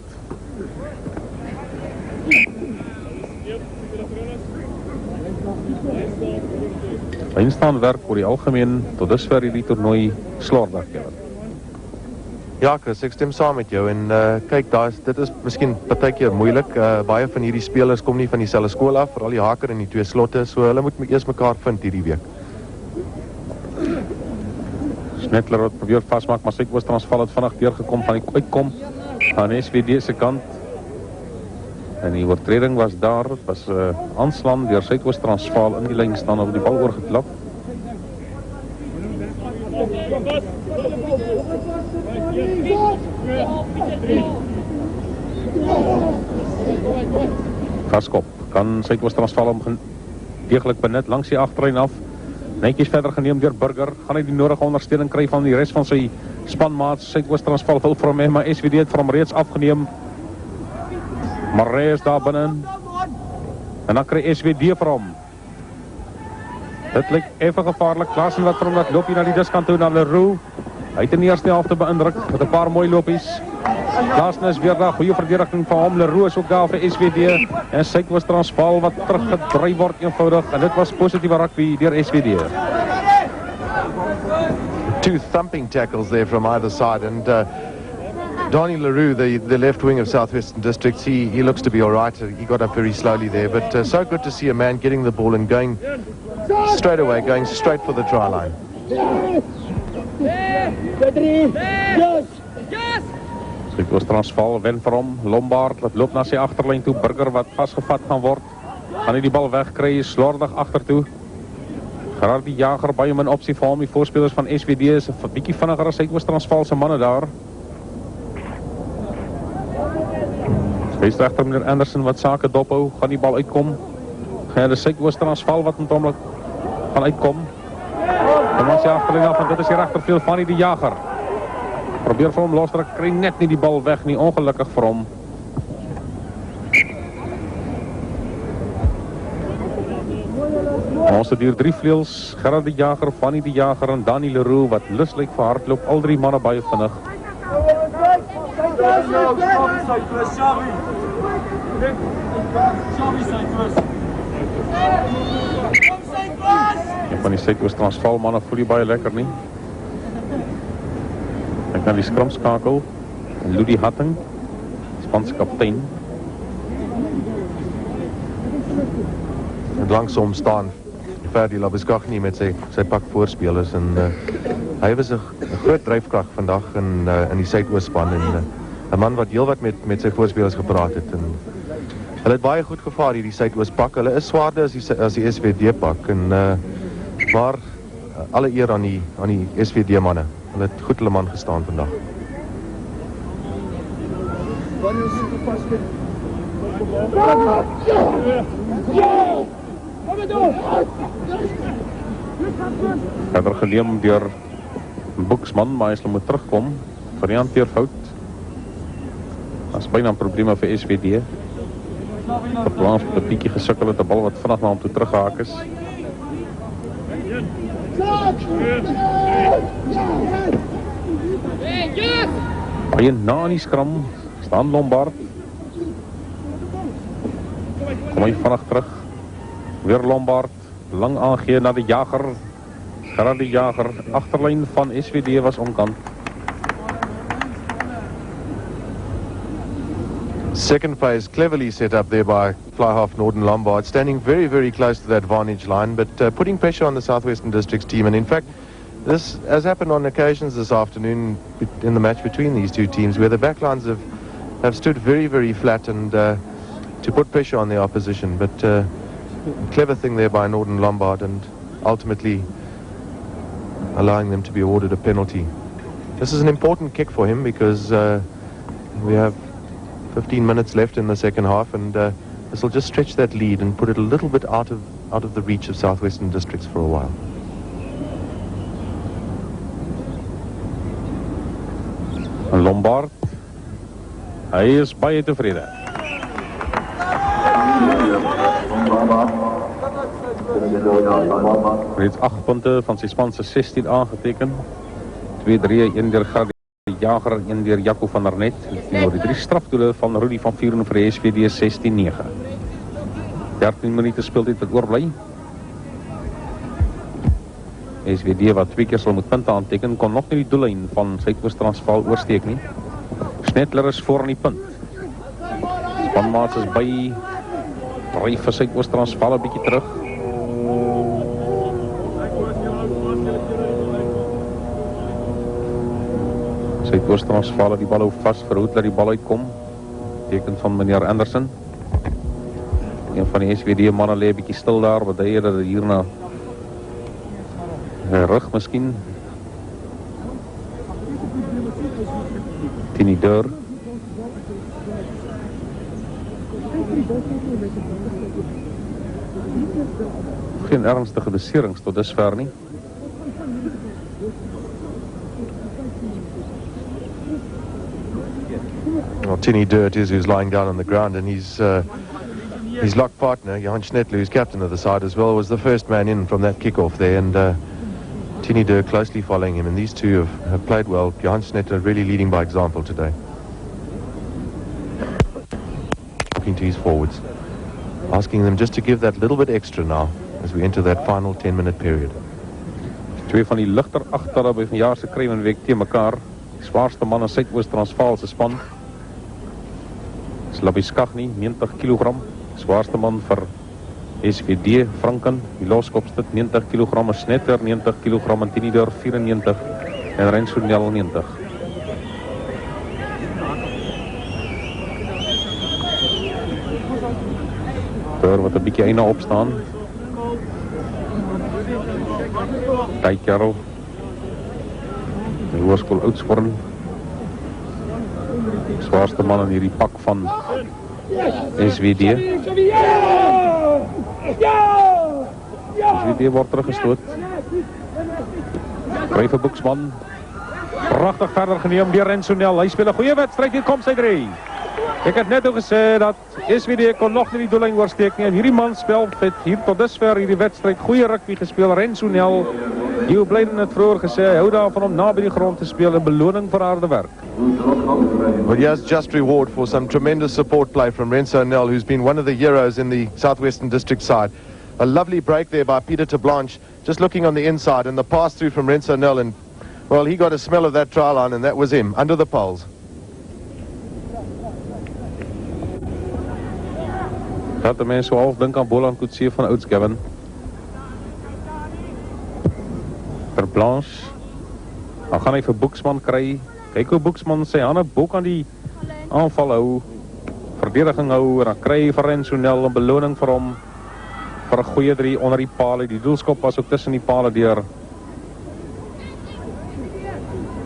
Eenstaan werk oor die algemeen tot dusver die toernooi slordig. Ja, Chris, ek stem saam met jou en kyk, dit is miskien partykeer moeilik. Baie van hierdie spelers kom nie van dieselfde skool af, veral die Haker en die twee slotte, so hulle moet eers mekaar vind hierdie week. Snetler het probeer vasmaak, maar Suidoos-Transvaal het vinnig deurgekom van die uitkom. aan SWD se kant. En die oortreding was daar, het was aanslaan deur Suidoos-Transvaal in die lyn staan op die bal oorgeklap. Vaskop, kan Suidoos-Transvaal hom deeglik benut langs die agterlyn af. Netjies verder geneem deur Burger, gaan hy die nodige ondersteuning kry van die res van sy spanmaats. Suidoos-Transvaal wil vir hom hê, maar SWD het vir hom reeds afgeneem. Maree is daar binne. En dan kry SWD vir hom. Dit lyk effe gevaarlik. Klaasen wat vir hom wat loop hier na die diskant toe na Leroux. Hy het in die eerste helfte beïndruk met 'n paar mooi lopies. Klaasen is weer daar, goeie verdediging van hom. Leroux is ook daar vir SWD. En Suidoos-Transvaal wat teruggedryf word eenvoudig. En dit was positiewe rugby deur SWD. Two thumping tackles there from either side, and Donnie Leroux, the left wing of Southwestern Districts, he looks to be all right. He got up very slowly there, but so good to see a man getting the ball and going straight away, going straight for the try line. Suidoos-Transvaal wen vir hom. Lombard wat loop na sy agterlyn toe. Burger wat vasgevat gaan word. Gaan hy die bal wegkry, slordig agtertoe. Gerard die Jager baie min opsie vir hom. Die voorspelers van SWD is 'n bietjie vinniger as Suidoos-Transvaal se manne daar. Skeidsregter meneer Anderson wat sake dophou, gaan die bal uitkom. Gaan die Suidoos-Transvaal wat met hom gaan uitkom. Kom ons agterlyn af, en dit is die regtervleuel van die Jager. Probeer vir hom losdruk, kry net nie die bal weg nie, ongelukkig vir hom. Ons het hier 3 vleuels, Gerard die Jager, Fanny die Jager en Danny Leroux wat lus lyk vir hardloop, al 3 manne baie vinnig. Een van die Suidoos-Transvaal manne voel die baie lekker nie. Ek kan die skram skakel. Ludie Hatting, Spans kaptein. En langs hom staan Ferdi Labuskaghni met sy pak voorspelers, en hy was 'n groot dryfkrag vandag in die Suidoos-span, en 'n man wat heelwat met sy voorspelers gepraat het, en hulle het baie goed gevaar hier die Suidoos-pak. Hulle is swaarder as die SWD-pak, en maar alle eer aan die SWD-manne. Hulle het goed hulle man gestaan vandag. Verder geneem deur Boeksman, maar hy moet terugkom vir die hanteerfout. Dat is byna probleme vir SWD. Verplaas met 'n bietjie gesukkel het 'n bal wat vinnig na hom toe teruggehaak is. Baie na in die skram staan Lombard. Kom hy vinnig terug. Weer Lombard, lang aangee na die Jager. Gerard die Jager, agterlyn van SWD was onkant. Second phase cleverly set up there by fly half Northern Lombard, standing very, very close to that vantage line, but putting pressure on the Southwestern Districts team. And in fact, this has happened on occasions this afternoon in the match between these two teams, where the backlines have stood very, very flat and to put pressure on the opposition. But clever thing there by Northern Lombard, and ultimately allowing them to be awarded a penalty. This is an important kick for him, because we have 15 minutes left in the second half, and this will just stretch that lead and put it a little bit out of the reach of Southwestern Districts for a while. Lombard, hy is baie tevrede. Reeds 8 punte van sy span se 16 aangeteken. 2-3, 1 deur Gerard die Jager, 1 deur Jaco van der Net. Nou die 3 strafdoele van Rudy van Vuren vir die SWD 16-9. 13 minute speeltyd wat oorbly. SWD wat 2 keer sal moet punte aanteken, kon nog nie die doellyn van Suidoos-Transvaal oorsteek nie. Snetler is voor aan die punt. Spanmaats is by, dryf vir Suidoos-Transvaal 'n bietjie terug. Suidoos-Transvaal het die bal vast verhoed dat die bal uitkom. Teken van meneer Anderson. Een van die SWD mannen lê 'n bietjie stil daar, wat hy dat hier na rug miskien. Tini Deur. Geen ernstige beserings tot dusver nie. Well, Tini Dirt is who's lying down on the ground, and his lock partner, Johan Schnettler, who's captain of the side as well, was the first man in from that kickoff there, and Tini Dirt closely following him, and these two have played well. Johan Schnettler really leading by example today. Talking to his forwards, asking them just to give that little bit extra now as we enter that final 10-minute period. Twee van die ligter agterre by vanjaar se Craven week teen mekaar. Die zwaarste man in Suidoos-Transvaal se span. Slabby-Skagni, 90 kg. Zwaarste man vir SWD, Franken, die loskopstit 90 kg, Snetter 90 kg, en Tinidor 94 en Rensonel 90. Deur wat 'n bietjie eina opstaan. Kyk Karel. Die hoërskool Oudtshoorn. Zwaarste man in hierdie pak van SWD. SWD word teruggestoot. Craven Boeksman. Pragtig verder geneem deur Rensonel. Hy speel 'n goeie wedstryd. Hier kom sy 3. Ek het net al gesê dat SWD kon nog nie die doellyn oorsteek nie. En hierdie man speel fit hier tot dusver hierdie wedstryd. Goeie rugby gespeel. Rensonel. Hugh Blyden het vroeër gesê hy hou daarvan om naby die grond te speel, 'n beloning vir harde werk. Well, yes, just reward for some tremendous support play from Rensonel, who's been one of the heroes in the Southwestern District side. A lovely break there by Peter Tablanche, just looking on the inside, and the pass through from Rensonel, and well, he got a smell of that try line, and that was him, under the poles. Dat de mense so half dink aan Boland Coetzee van Oudtshoorn. Blanche. Dan gaan hy vir Boeksman kry. Kyk hoe Boeksman sy hande bo aan die aanval hou. Verdediging hou en dan kry hy vir Rensonel 'n beloning vir hom vir 'n goeie 3 onder die paal. Die doelskop was ook tussen die pale deur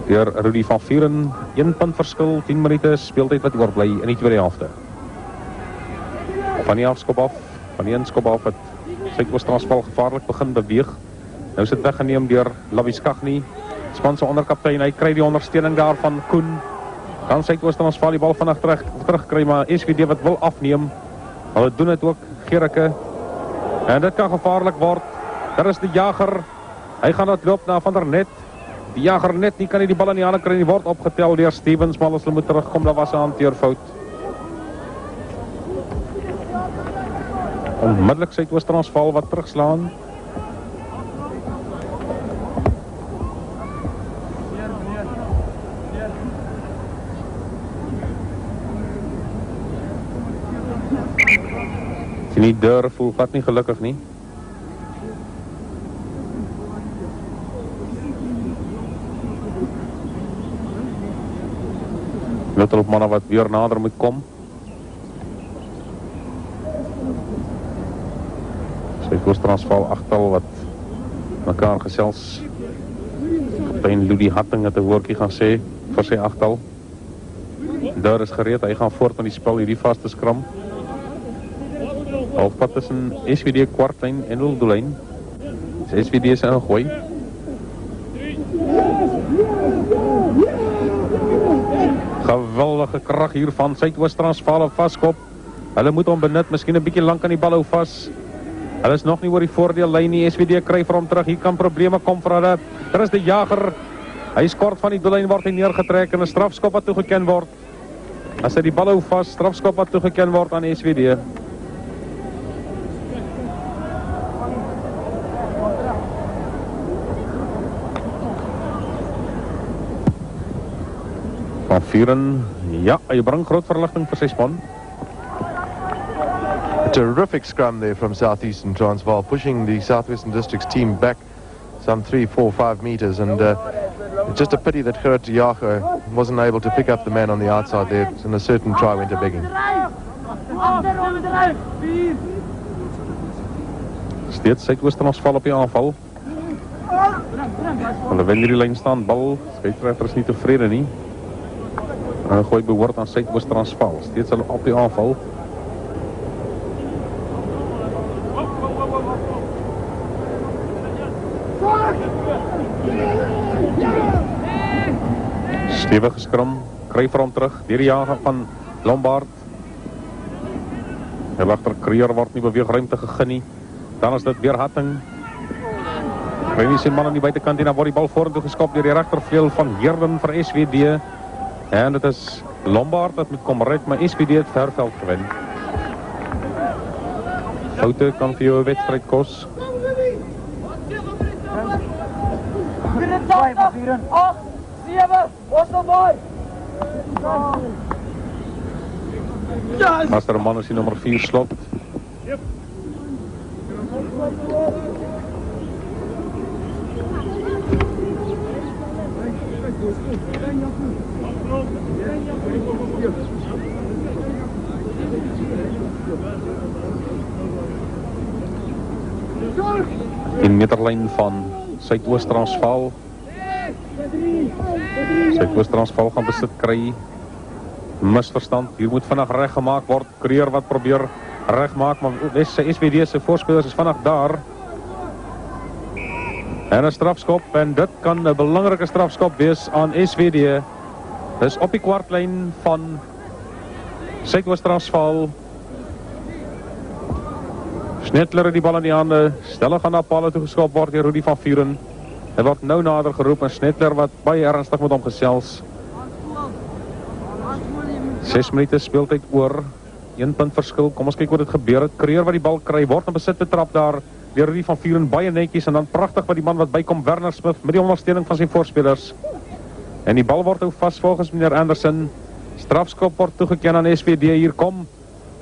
Rudy van Vuren. 1 punt verskil, 10 minute speeltyd wat oorbly in die tweede helfte. Van die afskop af, van die inskop af het Suidoos-Transvaal gevaarlik begin beweeg. Nou is dit weggeneem deur Slabby-Skagni. Span se onderkaptein, hy kry die ondersteuning daar van Koen. Kan Suidoos-Transvaal die bal vinnig terugkry, maar SWD wat wil afneem. Hulle doen dit ook, Gerike. En dit kan gevaarlik word. Daar is die jager. Hy gaan dit loop na Van der Net. Die jager net nie kan hy die bal in die hande kry, die word opgetel deur Stevens, maar as hulle moet terugkom, daar was 'n hanteerfout. Onmiddellik Suidoos-Transvaal wat terugslaan. Die deur voel vat nie gelukkig nie. Net op manne wat weer nader moet kom. Suidoos-Transvaal agtal wat mekaar gesels. Kaptein Ludie Hatting het 'n woordjie gaan sê vir sy agtal. Deur is gereed, hy gaan voort met die spel hierdie vaste skram. Halfpad tussen SWD kwartlyn en doellyn. SWD se ingooi. Geweldige krag hier van Suidoos-Transvaal op vaskop. Hulle moet hom benut, miskien 'n bietjie lank aan die bal hou vas. Hulle is nog nie oor die voordeellyn nie. SWD kry vir hom terug. Hier kan probleme kom vir hulle. Daar is die jager. Hy skort van die doellyn, word hy neergetrek en 'n strafskop wat toegeken word. As hy die bal hou vas, strafskop wat toegeken word aan SWD. Van Vuren, ja, hy bring groot verligting vir sy span. A terrific scrum there from Southeastern Transvaal, pushing the Southwestern District's team back some 3, 4, 5 meters, and it's just a pity that Gerrit de Jager wasn't able to pick up the man on the outside there, and a certain try went a begging. Steeds Suidoos-Transvaal op die aanval. Hulle wen hierdie lyn staan, bal, skeieregter is nie tevrede nie. En gooi behoort aan Suidoos-Transvaal. Steeds hulle op die aanval. Stewige skram, Craven hom terug, deur die jager van Lombard. Hy agter Creer word nie beweegruimte gegee nie. Dan is dit weer Hatting. Remy se man aan die buitekant en dan word die bal vorentoe geskop deur die regtervleuel van Heerden vir SWD. En dit is Lombard wat moet kom red, maar SWD het verveld gewen. Foute kan vir jou 'n wedstryd kos. 8, 7, ons nog mooi. Masterman is die nummer 4 slot. In midderlyn van Suidoos-Transvaal. Suidoos-Transvaal gaan besit kry. Misverstand, hier moet vinnig reg gemaak word. Creer wat probeer regmaak, maar SWD se voorspelers is vinnig daar. En 'n strafskop, en dit kan 'n belangrike strafskop wees aan SWD. Dis op die kwartlyn van Suidoos-Transvaal. Snetler het die bal in die hande, stellig gaan na palle toe geskop word deur Rudy van Vuren. Hy word nou nader geroep en Snetler wat baie ernstig met hom gesels. 6 minute speeltyd oor, 1 punt verskil. Kom ons kyk hoe dit gebeur het. Creer wat die bal kry, word in besit betrap daar deur Rudy van Vuren, baie netjies, en dan pragtig wat die man wat bykom, Werner Smith, met die ondersteuning van sy voorspelers. En die bal word nou vas volgens meneer Anderson. Strafskop word toegeken aan SWD. Hier kom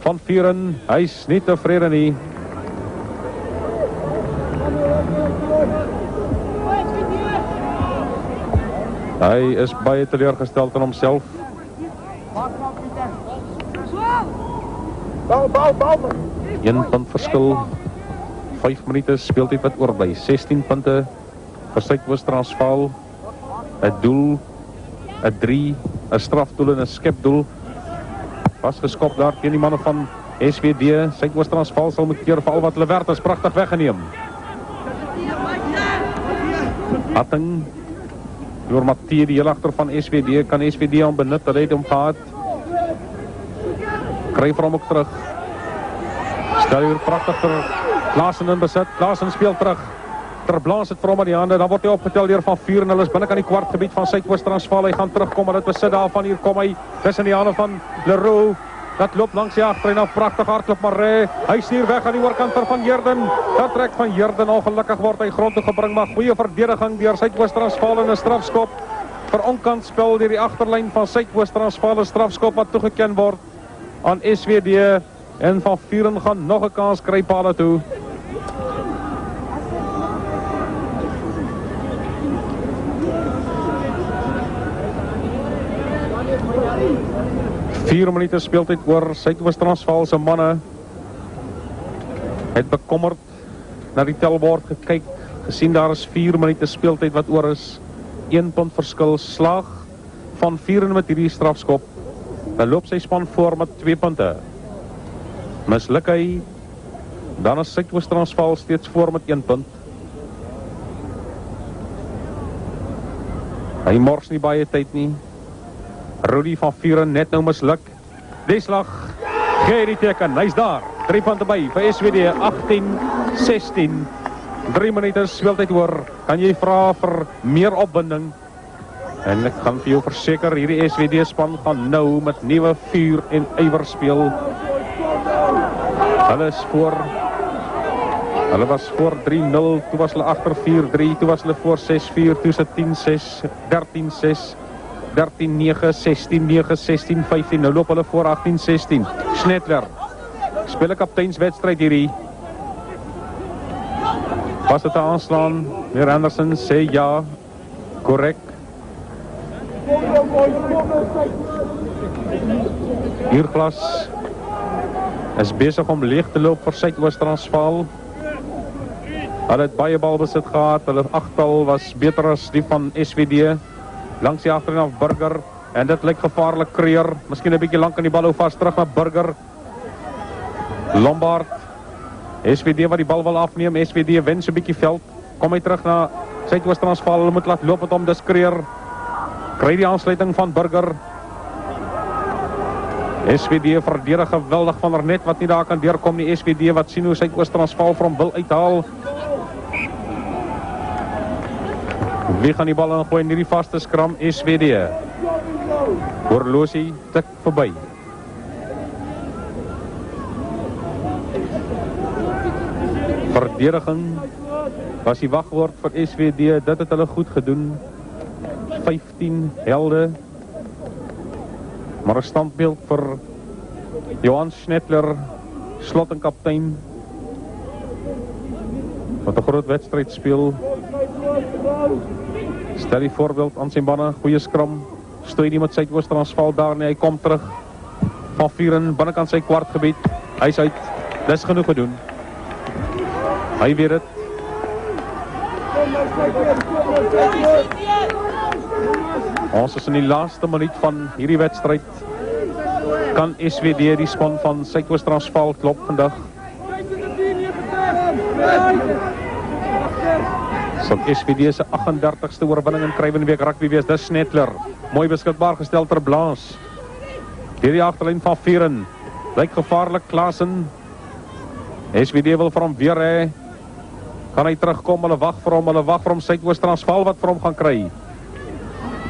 van Vuren, hy's nie tevrede nie. Hy is baie teleurgesteld in homself. Bal. 1 punt verskil. 5 minute speeltyd wat oorbly. 16 punte vir Suidoos-Transvaal. 'n doel, 'n 3, 'n strafdoel en 'n skepdoel. Was geskop daar teen die manne van SWD. Suidoos-Transvaal sal moet keer vir al wat hulle werd is pragtig weggeneem. Hatting door Mathieu, die heel agter van SWD, kan SWD hom benut, hulle het hom gehad. Craven hom ook terug. Stel hier pragtig vir Klaasen in besit, Klaasen speel terug. Terblaas het vir hom aan die hande, dan word hy opgetel deur van Vuren, hulle is binnekant die kwartgebied van Suidoos-Transvaal, hy gaan terugkom, maar dit besit daarvan, hier kom hy, dis in die hande van Leroux. Dat loop langs die agter en nou pragtig hardloop Maree. Hy stuur weg aan die oorkant vir van Heerden. Dat trek van Heerden, ongelukkig word hy grond toe gebring, maar goeie verdediging deur Suidoos-Transvaal en 'n strafskop vir onkantspel deur die agterlyn van Suidoos-Transvaal, 'n strafskop wat toegeken word aan SWD en van Vuren gaan nog 'n kans kry paal toe. Vier minute speeltyd oor. Suidoos-Transvaal se manne het bekommerd na die telbord gekyk, gesien daar is 4 minute speeltyd wat oor is. 1 punt verskil, slag van Vuren met hierdie strafskop. Dan loop sy span voor met 2 punte. Misluk hy, dan is Suidoos-Transvaal steeds voor met 1 punt. Hy mors nie baie tyd nie. Rudy van Vuren net nou misluk. Die slag, gee die teken, hy's daar. 3 punte by vir SWD, 18-16. 3 minute speeltyd oor. Kan jy vra vir meer opwinding? En ek gaan vir jou verseker, hierdie SWD span gaan nou met nuwe vuur en ywer speel. Hulle is voor. Hulle was voor 3-0, toe was hulle agter 4-3, toe was hulle voor 6-4, toe is dit 10-6, 13-6. 13-9, 16-9, 16-15, nou loop hulle voor 18-16. Snetler, speel 'n kapteinswedstryd hierdie. Was dit 'n aanslaan? Meneer Anderson sê ja. Korrek. Uurglas is besig om leeg te loop vir Suidoos-Transvaal. Hulle het baie balbesit gehad. Hulle agtal was beter as die van SWD. Langs die agterin af Burger. En dit lyk gevaarlik Kreer. Miskien 'n bietjie lank in die bal hou vas terug na Burger. Lombard. SWD wat die bal wil afneem. SWD wen so 'n bietjie veld. Kom hy terug na Suidoos-Transvaal. Hulle moet laat loop met hom. Dis Kreer. Kry die aansluiting van Burger. SWD verdedig geweldig van haar net wat nie daar kan deurkom nie. SWD wat sien hoe Suidoos-Transvaal vir hom wil uithaal. Wie gaan die bal ingooi in hierdie vaste skram? SWD. Horlosie tik verby. Verdediging was die wagwoord vir SWD. Dit het hulle goed gedoen. 15 helde. Maar 'n standbeeld vir Johan Schnettler, slot en kaptein. Wat 'n groot wedstryd speel. Stel die voorbeeld aan sy manne, goeie skram. Stoei die met Suidoos-Transvaal daar nie, hy kom terug. Van Vieren, binnekant sy kwartgebied. Hy's uit, dis genoeg gedoen. Hy weet het. Ons is in die laaste minuut van hierdie wedstryd. Kan SWD die span van Suidoos-Transvaal klop vandag? Sal SWD se 38ste oorwinning in Craven week rugby wees. Dis Schnettler. Mooi beskikbaar gestel ter blaas. Hierdie agterlyn van Vieren. Lyk gevaarlik Klaasen. SWD wil vir hom weer hê. Kan hy terugkom? Hulle wag vir hom. Suidoos-Transvaal wat vir hom gaan kry.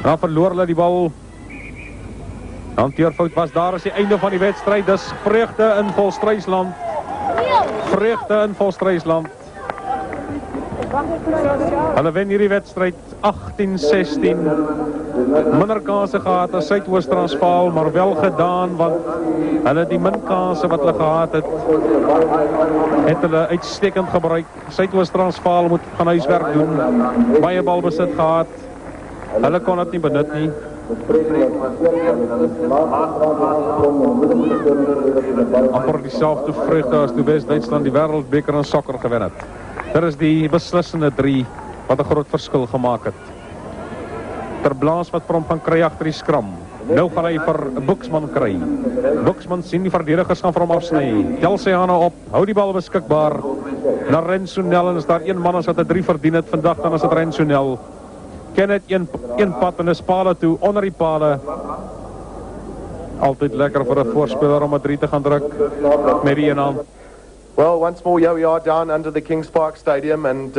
Dan verloor hulle die bal. Hanteerfout was daar as die einde van die wedstryd. Dis vreugde in Volstruisland. Vreugde in Volstruisland. Hulle wen hierdie wedstryd 18-16. Minder kanse gehad as Suidoos-Transvaal, maar wel gedaan, want hulle die min kanse wat hulle gehad het hulle uitstekend gebruik. Suidoos-Transvaal moet gaan huiswerk doen. Baie balbesit gehad. Hulle kon dit nie benut nie. Amper dieselfde vreugde as toe Wes-Duitsland die wêreldbeker in sokker gewen het. Dit is die beslissende 3 wat 'n groot verskil gemaak het. Ter blaas wat vir hom gaan kry agter die skram. Nou gaan hy vir Boeksman kry. Boeksman sien die verdedigers gaan vir hom afsny. Tel sy hande op, hou die bal beskikbaar. Na Rensonel en is daar een man as wat 'n 3 verdien het vandag, dan is dit Rensonel. Ken het een pad en 'n pale toe onder die pale. Altyd lekker vir 'n voorspeler om 'n 3 te gaan druk met die een hand. Well, once more, here we are down under the Kings Park Stadium, and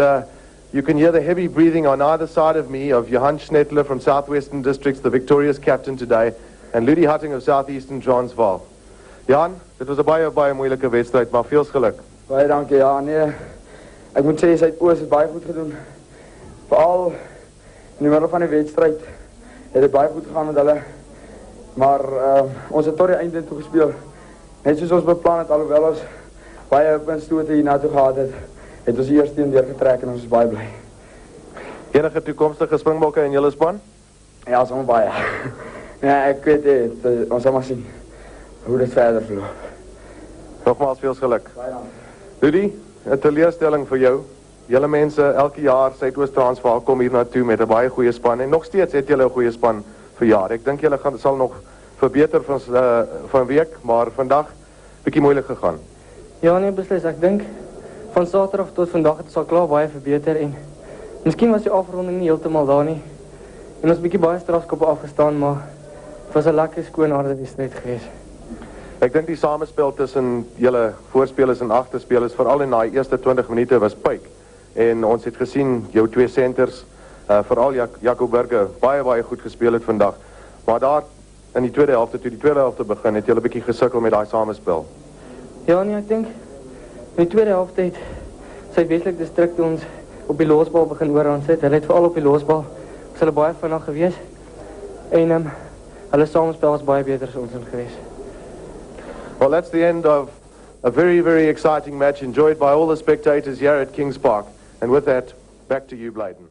you can hear the heavy breathing on either side of me of Johan Schnettler from Southwestern Districts, the victorious captain today, and Ludie Hutting of Southeastern Transvaal. Johan, dit was 'n baie moeilike wedstryd, maar veel geluk. Baie dankie, ja, nee. Ek moet sê, Suidoos het baie goed gedoen. Veral in die middel van die wedstryd het dit baie goed gegaan met hulle. Maar ons het tot die einde toe gespeel. Net soos ons beplan het, alhoewel ons baie op en stote hier naartoe gehad het ons die eerste een deurgetrek en ons is baie bly. Enige toekomstige Springbokke in julle span? Ja, sommer baie. Ja, ek weet het, ons sal maar sien hoe dit verder verloop. Nogmaals veel geluk. Baie dankie. Ludie, 'n teleurstelling vir jou. Julle mense elke jaar Suidoos-Transvaal kom hier na toe met 'n baie goeie span en nog steeds het julle 'n goeie span vir jaar. Ek dink julle sal nog verbeter van week, maar vandag bietjie moeilik gegaan. Ja, nee, beslis. Ek dink van Saterdag tot vandag het ons al klaar baie verbeter en miskien was die afronding nie heeltemal daar nie. En ons bietjie baie strafskoppe afgestaan, maar het was 'n lekker skoon harde wedstryd geweest. Ek dink die samespel tussen julle voorspelers en agterspelers, veral in daai eerste 20 minute was pyk. En ons het gesien jou 2 senters, veral Jaco Burger, baie goed gespeel het vandag. Maar daar in die tweede helfte, toe die tweede helfte begin, het julle bietjie gesukkel met daai samespel. Ja, nee, ek dink in die tweede helfte het Suidwestelike Distrik toe ons op die losbal begin oorhand sit. Hulle het veral op die losbal was hulle baie vinnig geweest. En hulle samespel was baie beter as ons geweest. Well, that's the end of a very exciting match enjoyed by all the spectators here at Kings Park. And with that, back to you, Blyden.